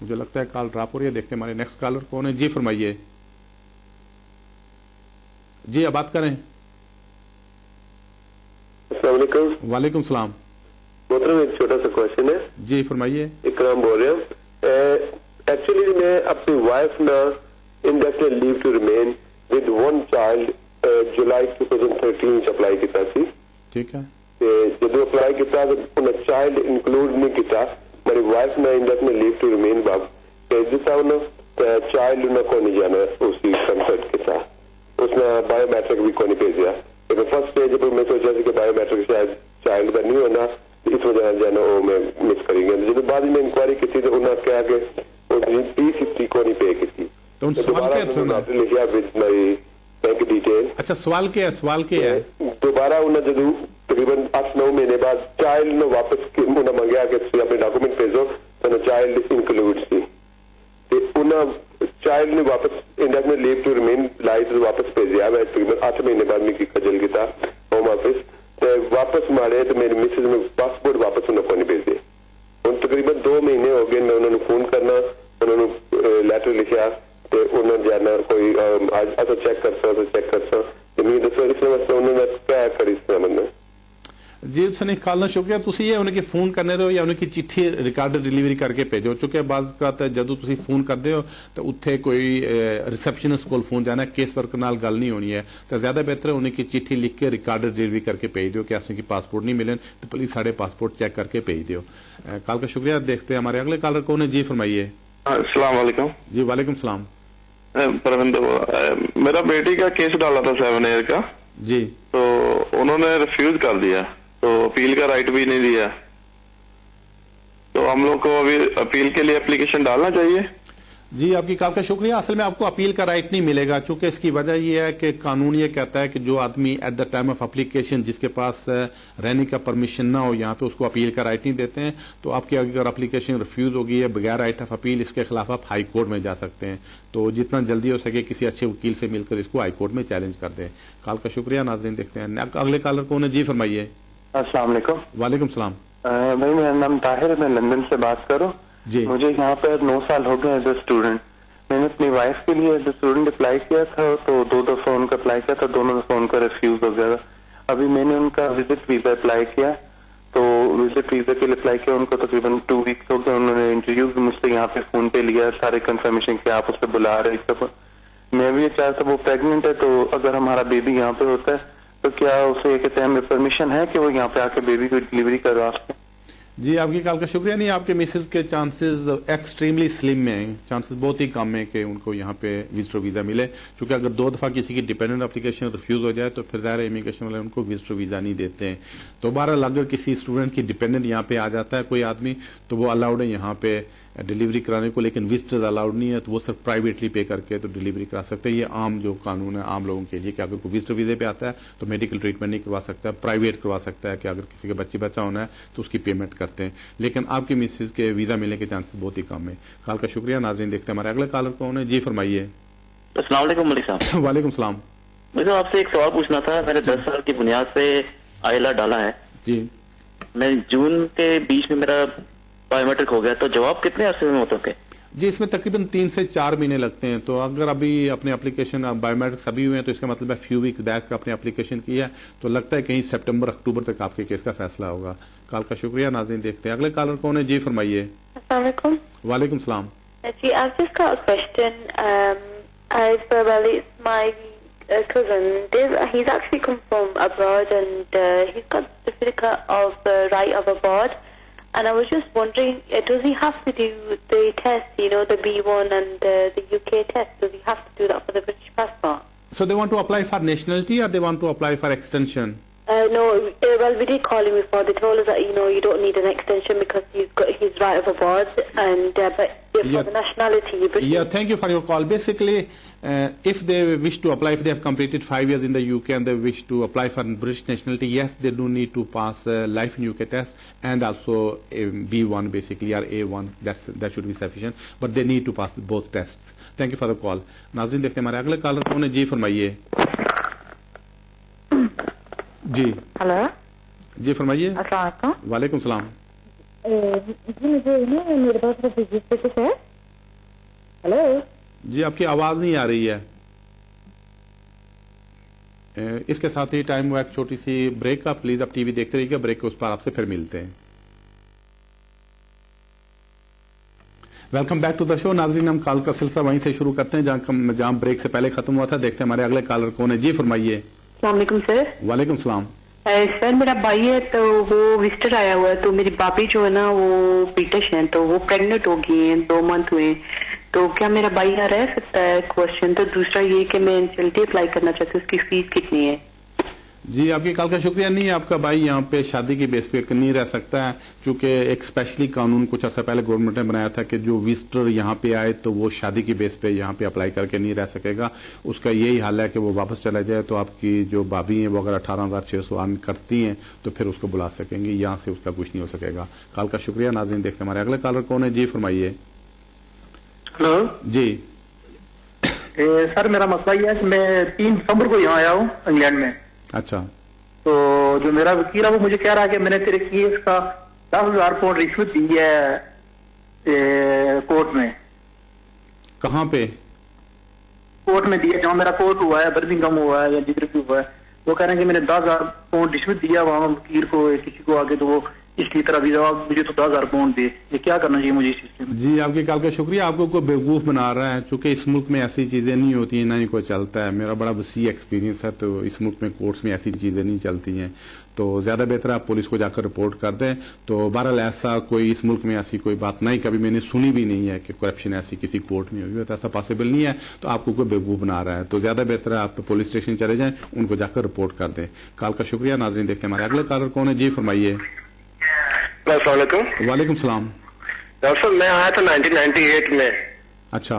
A: مجھے لگتا ہے کال ڈراپ ہو رہی ہے. دیکھتے ہیں ہمارے نیکسٹ کالر کون ہے. جی فرمائیے. جی اب بات کریں.
O: السلام علیکم.
A: وعلیکم السلام.
O: محترم ایک چھوٹا سا کوشچن ہے.
A: جی فرمائیے.
O: اکرام بول رہے ہوں. ایکچولی میں اپنی وائف نا indefinite leave to remain with one child جولائی 2013 اپلائی کیتا سی.
A: ٹھیک ہے.
O: جدو اپلائی کیتا انہیں چائلڈ انکلوڈ نہیں کیتا. میری وائف نے انڈیفینٹ لیو ٹو ریمین باب جس طرح چائلڈ انہیں کو نہیں جانا اسی کنسرٹ کے ساتھ. اس نے بایو میٹرک بھی کو نہیں بھیجا. لیکن فرسٹ اسٹیج پر میں سوچا کہ بایو میٹرک شاید چائلڈ کا نہیں ہونا, اس وجہ سے وہ میں مس کری گیا. جب بعد میں انکوائری کی تھی تو انہوں نے کہا کہ وہ P60 کو نہیں پے کی تھی. دوبارہ لکھا ود مائی بینک ڈیٹیل.
A: اچھا سوال کیا ہے. سوال کیا ہے.
O: دوبارہ انہیں جدو تقریباً 8-9 مہینے بعد چائلڈ نے واپس انہیں منگیا کہ تھی اپنے ڈاکومنٹ بھیجو تو چائلڈ انکلوڈ سی. انہیں چائلڈ نے واپس انڈیفینٹ لیو ٹو ریمین لائی تو واپس بھیجا. میں تقریباً 8 مہینے بعد میں کجل کیا ہوم آفس واپس مارے تو میری مسز میں پاسپورٹ واپس انہوں کو نہیں بھیجے. ہوں تقریباً 2 مہینے ہو گئے. میں انہوں نے فون کرنا, انہوں نے لیٹر لکھا تو انہوں نے جانا کوئی اچھا چیک کرتا تو چیک کرتا دسو اس واسطے انہوں نے کیا کری اس طرح بندہ.
A: جی سنی کالنا شکریہ. تسی یہ انہیں کی فون کرنے دو یا انہیں کی چٹھی ریکارڈ ڈیلیوری کر کے بھیجو. چونکہ بعض کا جدو تسی فون کر دے ہو تو اتنے کوئی ریسپشنسٹ کو فون جانا, کیس ورکر نال گل نہیں ہونی ہے, تو زیادہ بہتر ہے انہیں کی چٹھی لکھ کے ریکارڈ ڈیلیوری کر کے بھیج دو کہ اس کی پاسپورٹ نہیں ملے تو پلیز سارے پاسپورٹ چیک کر کے بھیج دیو. کال کا شکریہ. دیکھتے ہیں ہمارے اگلے کالر کون ہے. جی فرمائیے.
P: السلام علیکم.
A: جی وعلیکم السلام.
P: میرا بیٹی کا کیس ڈالا تھا 7 ایئر کا.
A: جی.
P: تو انہوں نے ریفیوز کر دیا, تو اپیل کا رائٹ بھی نہیں دیا. تو ہم لوگ کو ابھی اپیل کے لیے اپلیکیشن ڈالنا چاہیے.
A: جی آپ کی کال کا شکریہ. اصل میں آپ کو اپیل کا رائٹ نہیں ملے گا, چونکہ اس کی وجہ یہ ہے کہ قانون یہ کہتا ہے کہ جو آدمی at the time of application جس کے پاس رہنے کا پرمیشن نہ ہو یہاں پہ, اس کو اپیل کا رائٹ نہیں دیتے ہیں. تو آپ کی اگر اپلیکیشن ریفیوز ہوگی ہے بغیر رائٹ آف اپیل, اس کے خلاف آپ ہائی کورٹ میں جا سکتے ہیں. تو جتنا جلدی ہو سکے کسی اچھے وکیل سے مل کر اس کو ہائی کورٹ میں چیلنج کر دیں. کال کا شکریہ. ناظرین دیکھتے ہیں اگلے کالر کون ہے. جی فرمائیے.
Q: السلام علیکم.
A: وعلیکم السلام.
Q: بھائی میرا نام طاہر, میں لندن سے بات کروں.
A: جی.
Q: مجھے یہاں پر 9 سال ہو گئے ایز اے اسٹوڈنٹ. میں نے اپنی وائف کے لیے ایز اے اسٹوڈنٹ اپلائی کیا تھا, تو 2 دفعہ ان کا اپلائی کیا تھا, دونوں دفعہ ان کا ریفیوز ہو گیا تھا. ابھی میں نے ان کا وزٹ ویزا اپلائی کیا, تو وزٹ ویزا کے لیے اپلائی کیا, ان کو تقریباً 2 ویکس ہو گئے. انہوں نے انٹرویو مجھ سے یہاں پہ فون پہ لیا, سارے کنفرمیشن کیا آپ اسے بلا رہے سب. میں بھی یہ چاہتا وہ پریگننٹ ہے, تو اگر ہمارا بیبی یہاں پہ ہوتا ہے تو کیا اسے کہتے ہیں پرمیشن ہے کہ وہ یہاں پہ آ کے بیبی کو ڈلیوری کروا سکتے.
A: جی آپ کی کال کا شکریہ. نہیں, آپ کے مسز کے چانسز ایکسٹریملی سلم میں ہیں, چانسز بہت ہی کم ہیں کہ ان کو یہاں پہ وزٹر ویزا ملے. چونکہ اگر 2 دفعہ کسی کی ڈیپینڈنٹ اپلیکیشن ریفیوز ہو جائے تو پھر ظاہر امیگریشن والے ان کو وزٹر ویزا نہیں دیتے ہیں. تو بہرحال اگر کسی اسٹوڈنٹ کی ڈیپینڈنٹ یہاں پہ آ جاتا ہے کوئی آدمی تو وہ الاؤڈ ہے یہاں پہ ڈیلیوری کرانے کو, لیکن وزٹرز الاؤڈ نہیں ہے, تو وہ صرف پرائیویٹلی پے کر کے تو ڈیلیوری کرا سکتے ہیں. یہ عام جو قانون ہے عام لوگوں کے لیے کہ اگر کوئی وزٹر ویزے پہ آتا ہے تو میڈیکل ٹریٹمنٹ نہیں کروا سکتا, پرائیویٹ کروا سکتا ہے کہ اگر کسی کا بچہ ہونا ہے تو اس کی پیمنٹ کرتے ہیں. لیکن آپ کی مسز کے ویزا ملنے کے چانسز بہت ہی کم ہے. کال کا شکریہ. ناظرین دیکھتے ہیں ہمارے اگلے کالر کون ہے. جی فرمائیے.
R: السلام علیکم ملک صاحب.
A: وعلیکم السلام.
R: مجھے آپ سے ایک سوال پوچھنا تھا. میں نے 10 سال کی بنیاد پہ آئلہ ڈالا ہے.
A: جی.
R: میں جون کے بیچ میں میرا بایو میٹرک ہو گیا, تو جواب کتنے عرصے میں ہوتا ہے؟
A: جی اس میں تقریباً 3 سے 4 مہینے لگتے ہیں. تو اگر ابھی اپنے اپلیکیشن بایو میٹرکس ابھی ہوئے ہیں تو اس کا مطلب ہے فیو ویکس بیک اپنے اپلیکیشن کیا ہے, تو لگتا ہے کہیں سپٹمبر اکتوبر تک آپ کے کیس کا فیصلہ ہوگا. کال کا شکریہ. ناظرین دیکھتے ہیں اگلے کالر کون ہے. جی فرمائیے.
B: السلام علیکم.
A: وعلیکم السلام.
B: جی I've just got a question. It's my cousin. He's actually come from abroad and he's got the certificate of right of abroad. And I was just wondering, does he have to do the test, the B1 and the UK test? Does he have to do that for the British passport?
A: So they want to apply for nationality or they want to apply for extension?
S: No, well, we did call him before. They told us that, you don't need an extension because he's right of abroad, and but for the nationality.
A: Yeah, thank you for your call. Basically, if they wish to apply, if they have completed 5 years in the UK and they wish to apply for British nationality, yes, they do need to pass Life in UK test and also B1 basically, or A1. That should be sufficient. But they need to pass both tests. Thank you for the call. नाज़रीन देखते हैं हमारे अगले collar कौन है. जी फरमाइए. जी
T: hello.
A: जी फरमाइए.
T: अस्सलाम
A: वालेकुम सलाम.
T: जी मुझे मेरे पास रजिस्ट्रेशन है. हेलो.
A: जी आपकी आवाज नहीं आ रही है. इसके साथ ही टाइम हुआ एक छोटी सी ब्रेक का. प्लीज आप टीवी देखते रहिएगा. ब्रेक के उस पर आपसे फिर मिलते हैं. Welcome back to the show. नाजरीन हम कॉल का सिलसिला वहीं से शुरू करते हैं जहां ब्रेक से पहले खत्म हुआ था. देखते हैं हमारे अगले कॉलर कौन है. जी फरमाइए.
B: अस्सलाम सर.
A: वालेकुम सलाम.
B: सर मेरा भाई है तो वो विजिटर आया हुआ है. तो मेरी भाभी जो है ना वो ब्रिटिश है तो वो प्रेग्नेंट हो गई है. 2 मंथ हुए. तो क्या मेरा भाई यहाँ रह सकता है? क्वेश्चन. तो दूसरा ये कि मैं इंसल्टी अप्लाई करना चाहती हूँ. उसकी फीस कितनी है?
A: जी आपकी कॉल का शुक्रिया. नहीं, आपका भाई यहाँ पे शादी की बेस पे नहीं रह सकता है, चूंकि एक स्पेशली कानून कुछ अर्सा पहले गवर्नमेंट ने बनाया था कि जो विजिटर यहाँ पे आए तो वो शादी की बेस पे यहाँ पे अप्लाई करके नहीं रह सकेगा. उसका यही हाल है कि वो वापस चला जाए तो आपकी जो भाभी हैं वो अगर 18,600 अर्न करती हैं तो फिर उसको बुला सकेंगी. यहाँ से उसका कुछ नहीं हो सकेगा. कॉल का शुक्रिया. नाज़रीन देखते हमारे अगले कॉलर कौन है. जी फरमाइए.
L: हेलो.
A: जी
L: सर मेरा मसला ये है कि मैं 3 दिसंबर को यहाँ आया हूँ इंग्लैंड में.
A: अच्छा.
L: तो जो मेरा वकील है वो मुझे कह रहा है कि मैंने तेरे केस का 10,000 पाउंड रिश्वत दी है कोर्ट में.
A: कहाँ पे?
L: कोर्ट में दिया जहाँ मेरा कोर्ट हुआ है, बर्मिंघम हुआ है या जिधर भी हुआ है. वो कह रहे हैं कि मैंने 10,000 पाउंड रिश्वत दिया वहां वकील को किसी को आगे, तो वो इसकी तरह भी जवाब मुझे तो 10,000 पाउंड दे. ये क्या करना चाहिए मुझे इस सिस्टम में?
A: जी आपकी कॉल का शुक्रिया. आपको कोई बेवकूफ बना रहा है, चूंकि इस मुल्क में ऐसी चीजें नहीं होती हैं, ना ही कोई चलता है. मेरा बड़ा वसी एक्सपीरियंस है, तो इस मुल्क में कोर्ट्स में ऐसी चीजें नहीं चलती हैं. तो ज्यादा बेहतर आप पुलिस को जाकर रिपोर्ट कर दें. तो बहरहाल ऐसा कोई इस मुल्क में ऐसी कोई बात नहीं, कभी मैंने सुनी भी नहीं है कि करप्शन ऐसी किसी कोर्ट में हुई है. तो ऐसा पॉसिबल नहीं है. तो आपको कोई बेवकूफ बना रहा है तो ज्यादा बेहतर है आप पुलिस स्टेशन चले जाएं, उनको जाकर रिपोर्ट कर दें. कॉल का शुक्रिया. नाज़रीन देखते हैं हमारे अगले कॉलर कौन है. जी फरमाइए. वालेकुम सलाम.
J: डॉक्टर साहब मैं आया था 1998 में.
A: अच्छा.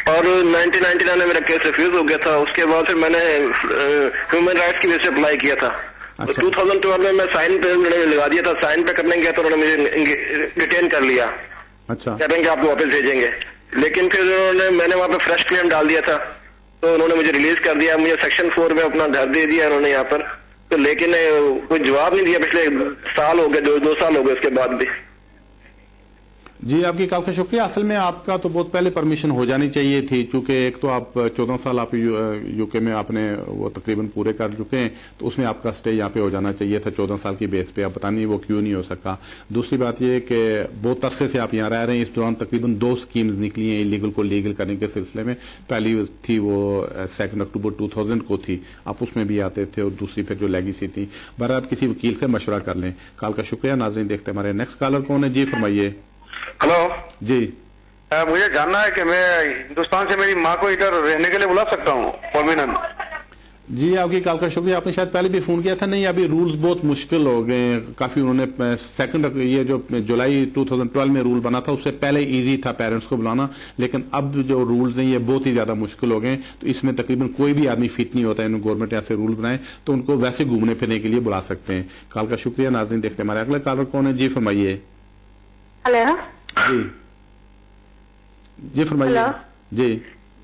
J: और 1999 में मेरा केस रिफ्यूज हो गया था. उसके बाद फिर मैंने ह्यूमन राइट्स की वजह से अप्लाई किया था. अच्छा. 2012 में मैं साइन पे लगा दिया था. साइन पे करने गया तो उन्होंने मुझे डिटेन कर लिया.
A: अच्छा.
J: कह रहे हैं कि आपको वापस भेजेंगे. लेकिन फिर मैंने वहाँ पे फ्रेश क्लेम डाल दिया था तो उन्होंने मुझे रिलीज कर दिया. मुझे सेक्शन 4 में अपना घर दे दिया उन्होंने यहाँ पर. तो लेकिन कोई जवाब नहीं दिया. पिछले साल हो गए, 2 साल हो गए उसके बाद भी.
A: जी आपकी कॉल का शुक्रिया. असल में आपका तो बहुत पहले परमिशन हो जानी चाहिए थी, चूंकि एक तो आप 14 साल आप यूके में आपने वो तकरीबन पूरे कर चुके हैं, तो उसमें आपका स्टे यहाँ पे हो जाना चाहिए था 14 साल की बेस पे. अब पता नहीं वो क्यों नहीं हो सका. दूसरी बात ये कि बहुत अरसे से आप यहाँ रह रहे हैं. इस दौरान तकरीबन 2 स्कीम्स निकली हैं इलीगल को लीगल करने के सिलसिले में. पहली थी वो 2 अक्टूबर 2000 को थी, आप उसमें भी आते थे, और दूसरी फिर जो लेगेसी थी. बहरहाल आप किसी वकील से मशवरा कर लें. कॉल का शुक्रिया. नाज़रीन देखते हमारे नेक्स्ट कॉलर कौन है. जी फरमाइए.
J: हेलो.
A: जी
J: मुझे जानना है कि मैं हिंदुस्तान से मेरी माँ को इधर रहने के लिए बुला सकता हूँ परमानेंट?
A: जी आपकी कॉल का शुक्रिया. आपने शायद पहले भी फोन किया था. नहीं, अभी रूल्स बहुत मुश्किल हो गए हैं काफी. उन्होंने सेकंड ये जो जुलाई 2012 में रूल बना था उससे पहले इजी था पेरेंट्स को बुलाना, लेकिन अब जो रूल्स हैं ये बहुत ही ज्यादा मुश्किल हो गए. तो इसमें तकरीबन कोई भी आदमी फिट नहीं होता है. गवर्नमेंट ऐसे रूल बनाए तो उनको वैसे घूमने फिरने के लिए बुला सकते हैं. कॉल का शुक्रिया. नाज़रीन देखते हैं हमारे अगले कॉलर कौन है. जी फरमाइए.
S: हेलो.
A: जी फरमाइए.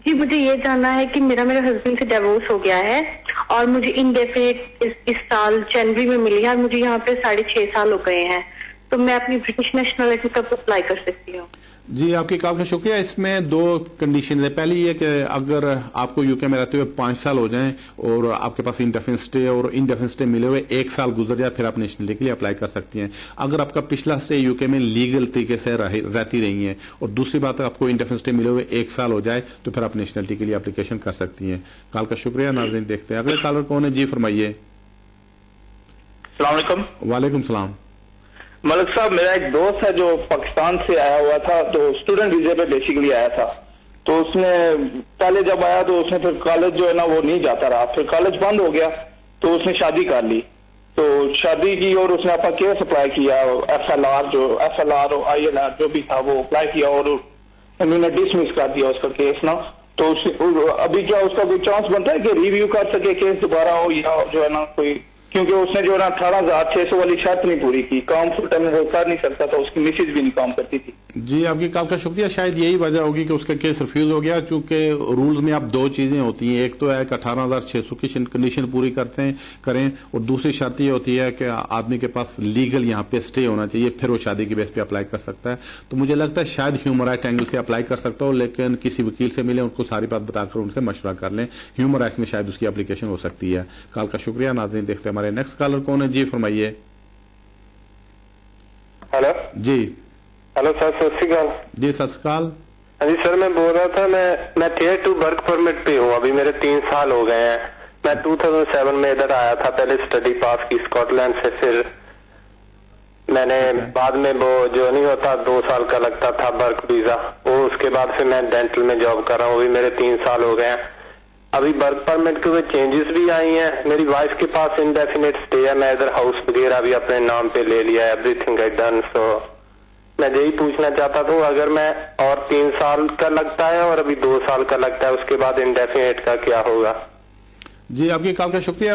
S: जी मुझे ये जानना है कि मेरे हस्बैंड से डिवोर्स हो गया है और मुझे इंडेफिनिट इस साल जनवरी में मिली है और मुझे यहाँ पे 6.5 साल हो गए हैं. तो मैं अपनी ब्रिटिश नेशनलिटी कब अप्लाई कर सकती हूँ?
A: जी आपकी कॉल का शुक्रिया. इसमें 2 कंडीशन है. पहली ये कि अगर आपको यूके में रहते हुए 5 साल हो जाएं और आपके पास इंडेफिनिट स्टे और इंडेफिनिट स्टे मिले हुए 1 साल गुजर जाए, फिर आप नेशनलिटी के लिए अप्लाई कर सकती हैं. अगर आपका पिछला स्टे यूके में लीगल तरीके से रहती रही है और दूसरी बात आपको इंडेफिनिट स्टे मिले हुए 1 साल हो जाए तो फिर आप नेशनलिटी के लिए एप्लीकेशन कर सकती हैं. कॉल का शुक्रिया. नाज़रीन देखते हैं अगले कॉलर कौन है. जी फरमाइए. वालेकुम सलाम.
U: मलिक साहब मेरा एक दोस्त है जो पाकिस्तान से आया हुआ था, तो स्टूडेंट वीजे पे बेसिकली आया था. तो उसने पहले जब आया तो उसने फिर कॉलेज जो है ना वो नहीं जाता रहा. फिर कॉलेज बंद हो गया तो उसने शादी कर ली. تو شادی کی اور اس نے اپنا کیس اپلائی کیا, FLR اور ILR جو بھی تھا وہ اپلائی کیا اور انہوں نے ڈسمس کر دیا اس کا کیس نا. تو ابھی کیا اس کا کوئی چانس بنتا ہے کہ ریویو کر سکے کیس دوبارہ ہو, یا جو ہے نا کوئی, کیونکہ اس نے جو ہے نا 18,600 والی شرط نہیں پوری کی, کام فل ٹائم کر نہیں سکتا تھا, اس کی مسز بھی نہیں کام کرتی تھی.
A: جی آپ کی کال کا شکریہ. شاید یہی وجہ ہوگی کہ اس کا کیس ریفیوز ہو گیا, چونکہ رولز میں اب دو چیزیں ہوتی ہیں, ایک تو ہے کہ 18,600 کی کنڈیشن پوری کریں, اور دوسری شرط یہ ہوتی ہے کہ آدمی کے پاس لیگل یہاں پہ اسٹے ہونا چاہیے, پھر وہ شادی کی بیس پہ اپلائی کر سکتا ہے. تو مجھے لگتا ہے شاید ہیومن رائٹ اینگل سے اپلائی کر سکتا ہو, لیکن کسی وکیل سے ملیں, ان کو ساری بات بتا کر ان سے مشورہ کر لیں, ہیومن رائٹس میں شاید اس کی اپلیکیشن ہو سکتی ہے. کال کا شکریہ. ناظرین دیکھتے ہیں ہمارے نیکسٹ کالر کون ہے. جی فرمائیے.
C: ہلو
A: جی
C: ہلو سر, ست شری اکال.
A: جی ست شری اکال.
C: ہاں جی سر, میں بول رہا تھا میں ٹیئر 2 ورک پرمٹ پہ ہوں, ابھی میرے 3 سال ہو گئے ہیں. میں 2007 میں ادھر آیا تھا, پہلے اسٹڈی پاس کی اسکاٹ لینڈ سے, پھر میں نے بعد میں وہ جو نہیں ہوتا 2 سال کا لگتا تھا ورک ویزا, وہ اس کے بعد پھر میں ڈینٹل میں جاب کر رہا ہوں, وہ بھی میرے 3 سال ہو گئے ہیں. ابھی ورک پرمٹ کے کوئی چینجز بھی آئی ہیں. میری وائف کے پاس انڈیفینٹ اسٹے ہے, میں ادھر ہاؤس وغیرہ بھی اپنے نام پہ لے لیا ہے, ایوری تھنگ آئی ڈن. سو میں یہی پوچھنا چاہتا تھا, اگر میں اور 3 سال کا لگتا ہے اور ابھی 2 سال کا لگتا ہے, اس کے بعد انڈیفینٹ کا کیا ہوگا؟
A: جی آپ کی کال کا شکریہ.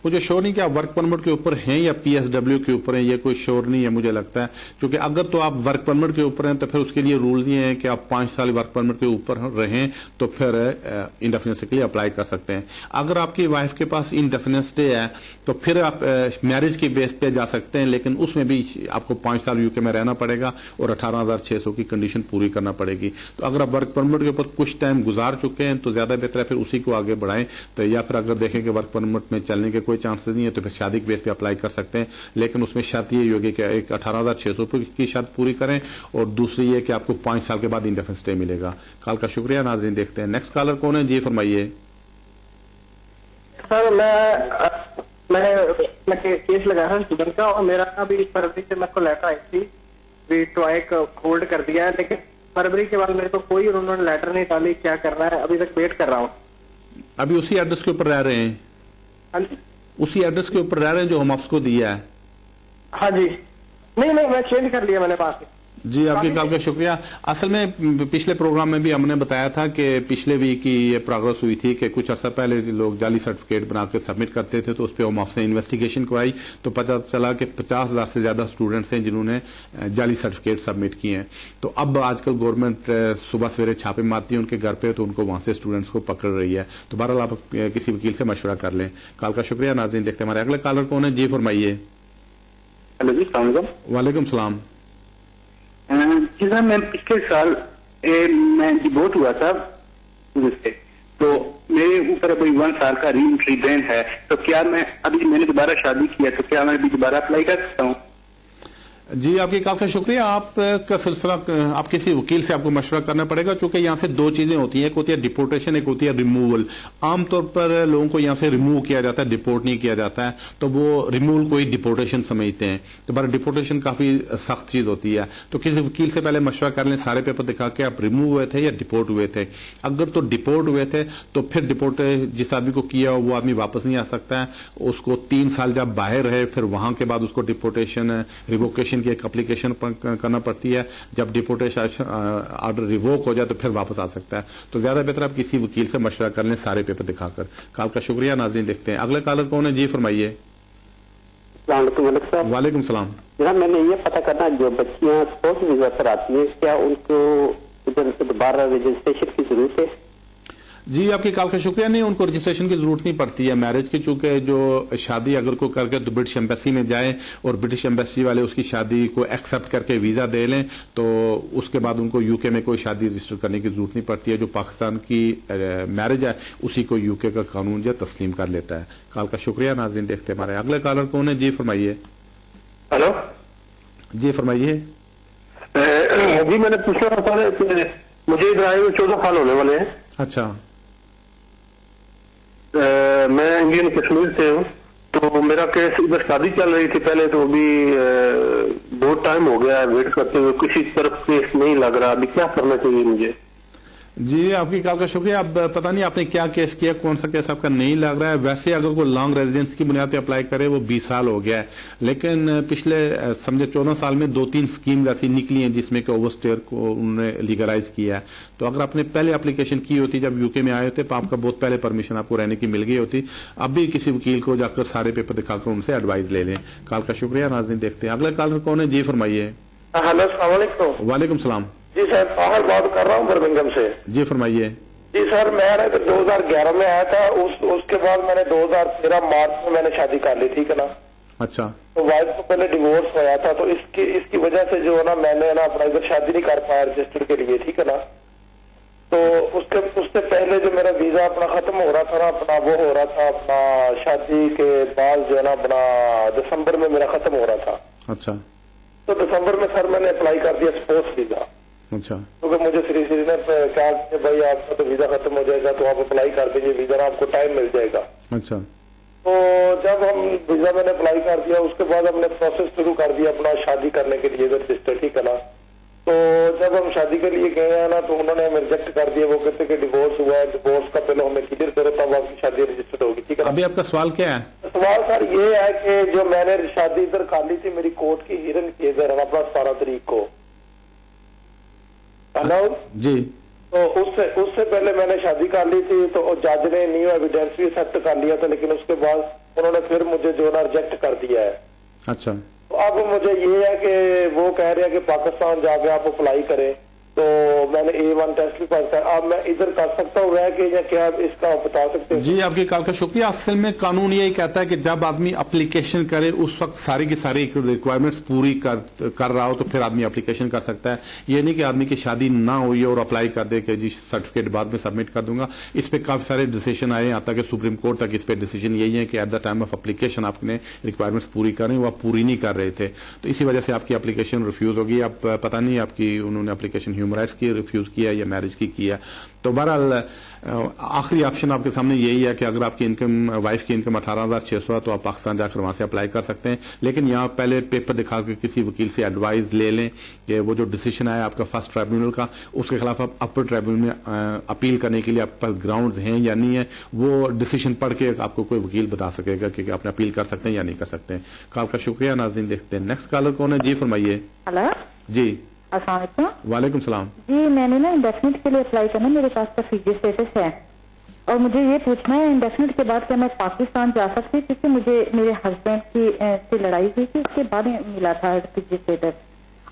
A: مجھے شور نہیں کہ آپ ورک پرمٹ کے اوپر ہیں یا PSW کے اوپر ہیں, یہ کوئی شور نہیں ہے مجھے لگتا ہے, کیونکہ اگر تو آپ ورک پرمٹ کے اوپر ہیں تو پھر اس کے لیے رولز یہ ہیں کہ آپ 5 سال ورک پرمٹ کے اوپر رہیں تو پھر انڈیفینٹ اسٹے کے لیے اپلائی کر سکتے ہیں. اگر آپ کی وائف کے پاس انڈیفینٹ اسٹے ہے تو پھر آپ میرج کی بیس پہ جا سکتے ہیں, لیکن اس میں بھی آپ کو 5 سال UK میں رہنا پڑے گا اور 18,600 کی کنڈیشن پوری کرنا پڑے گی. تو اگر آپ ورک پرمٹ کے اوپر کچھ ٹائم گزار چکے ہیں تو زیادہ بہتر ہے پھر اسی کو آگے بڑھائیں. تو یا پھر اگر دیکھیں کہ ورک پرمٹ میں چلنے کے کوئی چانسز نہیں ہے تو پھر شادی کے بیس پہ اپلائی کر سکتے ہیں, لیکن اس میں شرط یہ ہوگی کہ ایک 18,600 کی شرط پوری کریں, اور دوسری یہ کہ آپ کو 5 سال کے بعد انڈیفینٹ اسٹے ملے گا. کال کا شکریہ. ناظرین دیکھتے ہیں نیکسٹ کالر کون ہے. جی فرمائیے.
V: سر میں کیس لگایا تھا اسٹوڈنٹ کا, اور میرا ابھی فروری سے میرے کو لیٹر آئی تھی بھی ٹرائی ہولڈ کر دیا ہے, لیکن فروری کے بعد میرے کو کوئی انہوں نے لیٹر نہیں ڈالی. کیا کرنا ہے, ابھی تک ویٹ کر رہا ہوں.
A: ابھی اسی ایڈریس کے اوپر رہ رہے ہیں؟
V: ہاں جی
A: اسی ایڈریس کے اوپر رہ رہے ہیں جو ہم آفس کو دیا ہے؟
V: ہاں جی. نہیں میں چینج کر لیا میں نے پاس.
A: جی آپ کی کال کا شکریہ. اصل میں پچھلے پروگرام میں بھی ہم نے بتایا تھا کہ پچھلے ویک کی یہ پروگرس ہوئی تھی کہ کچھ عرصہ پہلے لوگ جعلی سرٹیفکیٹ بنا کے سبمٹ کرتے تھے, تو اس پہ ہم آفس نے انویسٹیگیشن کرائی تو پتہ چلا کہ 50,000 سے زیادہ اسٹوڈنٹس ہیں جنہوں نے جعلی سرٹیفکیٹ سبمٹ کیے ہیں. تو اب آج کل گورنمنٹ صبح سویرے چھاپے مارتی ہے ان کے گھر پہ, تو ان کو وہاں سے اسٹوڈنٹس کو پکڑ رہی ہے. تو بہرحال آپ کسی وکیل سے مشورہ کر لیں. کال کا شکریہ. ناظرین دیکھتے ہیں ہمارے اگلے کالر کون ہے. جی فرمائیے.
W: ہلو جی السلام علیکم.
A: وعلیکم السلام.
W: جی سر, میں پچھلے سال میں ڈیبورٹ ہوا تھا سے, تو میرے اوپر ابھی 1 سال کا ری انٹری بین ہے, تو کیا میں نے دوبارہ شادی کیا تو کیا میں دوبارہ اپلائی کر سکتا ہوں؟
A: جی آپ کی کال کا شکریہ. آپ کا سلسلہ آپ کسی وکیل سے آپ کو مشورہ کرنا پڑے گا, چونکہ یہاں سے 2 چیزیں ہوتی ہیں, ایک ہوتی ہے ڈپورٹیشن, ایک ہوتی ہے ریموول. عام طور پر لوگوں کو یہاں سے ریموو کیا جاتا ہے, ڈپورٹ نہیں کیا جاتا ہے, تو وہ ریموول کو ہی ڈپورٹیشن سمجھتے ہیں. تو بار ڈپورٹیشن کافی سخت چیز ہوتی ہے, تو کسی وکیل سے پہلے مشورہ کر لیں, سارے پیپر دکھا کے آپ ریموو ہوئے تھے یا ڈپورٹ ہوئے تھے. اگر تو ڈپورٹ ہوئے تھے تو پھر ڈپورٹ جس آدمی کو کیا ہو وہ آدمی واپس نہیں آ سکتا ہے, اس کو 3 سال جب باہر رہے پھر وہاں کے بعد اس کو ڈپورٹیشن ریووکیشن کی ایک اپلیکیشن کرنا پڑتی ہے. جب ڈپورٹیشن آرڈر ریووک ہو جائے تو پھر واپس آ سکتا ہے. تو زیادہ بہتر آپ کسی وکیل سے مشورہ کر لیں سارے پیپر دکھا کر. کال کا شکریہ. ناظرین دیکھتے ہیں اگلے کالر کون ہے. جی فرمائیے.
V: السلام علیکم ملک صاحب.
A: وعلیکم السلام.
V: جناب میں نے یہ پتا کرنا, جو بچیاں اسپورٹس ویزا پر آتی ہیں کیا ان کو ادھر سے دوبارہ رجسٹریشن کی ضرورت ہے؟
A: جی آپ کی کال کا شکریہ. نہیں, ان کو رجسٹریشن کی ضرورت نہیں پڑتی ہے میرج کی, چونکہ جو شادی اگر کوئی کر کے تو برٹش ایمبیسی میں جائیں اور برٹش ایمبیسی والے اس کی شادی کو ایکسپٹ کر کے ویزا دے لیں تو اس کے بعد ان کو UK میں کوئی شادی رجسٹر کرنے کی ضرورت نہیں پڑتی ہے. جو پاکستان کی میرج ہے اسی کو UK کا قانون جو تسلیم کر لیتا ہے. کال کا شکریہ. ناظرین دیکھتے ہیں ہمارے اگلے کالر کون ہے. جی فرمائیے.
V: ہلو
A: جی فرمائیے.
V: جی میں نے پوچھا تھا کہ مجھے ادھر آئے ہوئے 14 سال ہونے والے ہیں.
A: اچھا.
V: میں انڈین کشمیر سے ہوں, تو میرا کیس ادھر شادی چل رہی تھی پہلے, تو ابھی بہت ٹائم ہو گیا ہے ویٹ کرتے ہوئے, کسی طرف کیس نہیں لگ رہا. ابھی کیا کرنا چاہیے مجھے؟
A: جی आपकी कॉल का शुक्रिया. अब पता नहीं आपने क्या केस किया, कौन सा केस आपका नहीं लग रहा है. वैसे अगर कोई लॉन्ग रेजिडेंस की बुनियाद पे अप्लाई करे वो 20 साल हो गया है, लेकिन पिछले समझे 14 साल में 2-3 स्कीम ऐसी निकली हैं जिसमें कि ओवरस्टेयर को उन्होंने लीगलाइज किया है. तो अगर आपने पहले एप्लीकेशन की होती जब यूके में आए थे तो आपका बहुत पहले परमिशन आपको रहने की मिल गई होती. अब भी किसी वकील को जाकर सारे पेपर दिखाकर उनसे एडवाइस ले लें. कॉल का शुक्रिया. नाज़रीन देखते हैं अगले कॉलर कौन है. जी फरमाइए.
D: हेलो अस्सलाम वालेकुम.
A: वालेकुम सलाम.
D: जी सर ताहिर बात कर रहा हूँ बर्मिंघम से.
A: जी फरमाइए.
D: जी सर मैंने तो 2011 में आया था, उसके बाद मैंने 2013 मार्च में मैंने शादी कर ली, ठीक है ना.
A: अच्छा.
D: तो वाइफ को पहले डिवोर्स होया था, तो इसकी वजह से जो है ना मैंने ना अपना इधर शादी नहीं कर पाया रजिस्टर के लिए, ठीक है ना. तो उससे पहले जो मेरा वीजा अपना खत्म हो रहा था ना, अपना वो हो रहा था अपना शादी के बाद जो है ना अपना दिसंबर में मेरा खत्म हो रहा था.
A: अच्छा.
D: तो दिसंबर में सर मैंने अप्लाई कर दिया स्पोर्ट्स वीजा.
A: अच्छा.
D: क्योंकि मुझे श्री ने कहा कि भाई आपका तो वीजा खत्म हो जाएगा तो आप अप्लाई कर दीजिए, वीजा ना आपको टाइम मिल जाएगा.
A: अच्छा.
D: तो जब हम वीजा मैंने अप्लाई कर दिया उसके बाद हमने प्रोसेस शुरू कर दिया अपना शादी करने के लिए रजिस्टर, ठीक है ना. तो जब हम शादी के लिए गए हैं ना तो उन्होंने हमें रिजेक्ट कर दिया. वो कहते कि डिवोर्स हुआ है, डिवोर्स का पहले हमें क्लियर करो तब आपकी शादी रजिस्टर्ड होगी, ठीक है.
A: अभी आपका सवाल क्या है?
D: सवाल सर ये है कि जो मैंने शादी इधर कर ली थी मेरी कोर्ट की हियरिंग की इधर अपना 17 तारीख को. हेलो
A: जी.
D: तो उससे पहले मैंने शादी कर ली थी तो जज ने न्यू एविडेंस भी एक्सेप्ट कर लिया था, लेकिन उसके बाद उन्होंने फिर मुझे जो ना रिजेक्ट कर दिया है.
A: अच्छा.
D: तो अब मुझे ये है कि वो कह रहे हैं कि पाकिस्तान जाके आप अप्लाई करें, तो मैंने A1 टेस्ट भी पास किया. अब मैं इधर कर सकता हूँ वह कि या क्या इसका आप बता सकते हैं?
A: जी आपकी कॉल का शुक्रिया. असल में कानून यही कहता है कि जब आदमी एप्लीकेशन करे उस वक्त सारी की सारी रिक्वायरमेंट्स पूरी कर रहा हो तो फिर आदमी एप्लीकेशन कर सकता है. ये नहीं कि आदमी की शादी ना हुई और अप्लाई कर दे कि जी सर्टिफिकेट बाद में सबमिट कर दूंगा. इस पे काफी सारे डिसीजन आए यहाँ तक सुप्रीम कोर्ट तक इस पे डिसीजन यही है कि at the time of application आपने रिक्वायरमेंट्स पूरी करें, वो आप पूरी नहीं कर रहे थे तो इसी वजह से आपकी एप्लीकेशन रिफ्यूज होगी. अब पता नहीं आपकी उन्होंने एप्लीकेशन ह्यूमन राइट्स की रिफ्यूज किया या मैरिज की किया. तो बहरहाल आखिरी ऑप्शन आपके सामने यही है कि अगर आपकी इनकम वाइफ की इनकम 18,600 है तो आप पाकिस्तान जाकर वहां से अप्लाई कर सकते हैं. लेकिन यहाँ पहले पेपर दिखा के किसी वकील से एडवाइस ले लें कि वो जो डिसीजन है आपका फर्स्ट ट्राइब्यूनल का उसके खिलाफ आप अपर ट्राइब्यूनल में अपील करने के लिए आपके पास ग्राउंड हैं या नहीं है, वो डिसीजन पढ़ के आपको कोई वकील बता सकेगा कि आप अपील कर सकते हैं या नहीं कर सकते हैं. कॉल का शुक्रिया. नाज़रीन देखते हैं नेक्स्ट कॉलर कौन है. जी फरमाइए.
T: हेलो
A: जी.
T: अस्सलाम वालेकुम.
A: वालेकुम सलाम.
T: जी मैंने ना इंडेफिनिट के लिए अप्लाई करना, मेरे पास रेफ्यूजी स्टेटस है और मुझे ये पूछना है इंडेफिनिट के बाद क्या मैं पाकिस्तान जा सकती हूँ, क्योंकि मुझे मेरे हस्बैंड की से लड़ाई हुई थी उसके बाद मिला था रेफ्यूजी स्टेटस.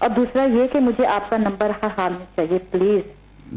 T: और दूसरा ये कि मुझे आपका नंबर हर हाल में चाहिए प्लीज.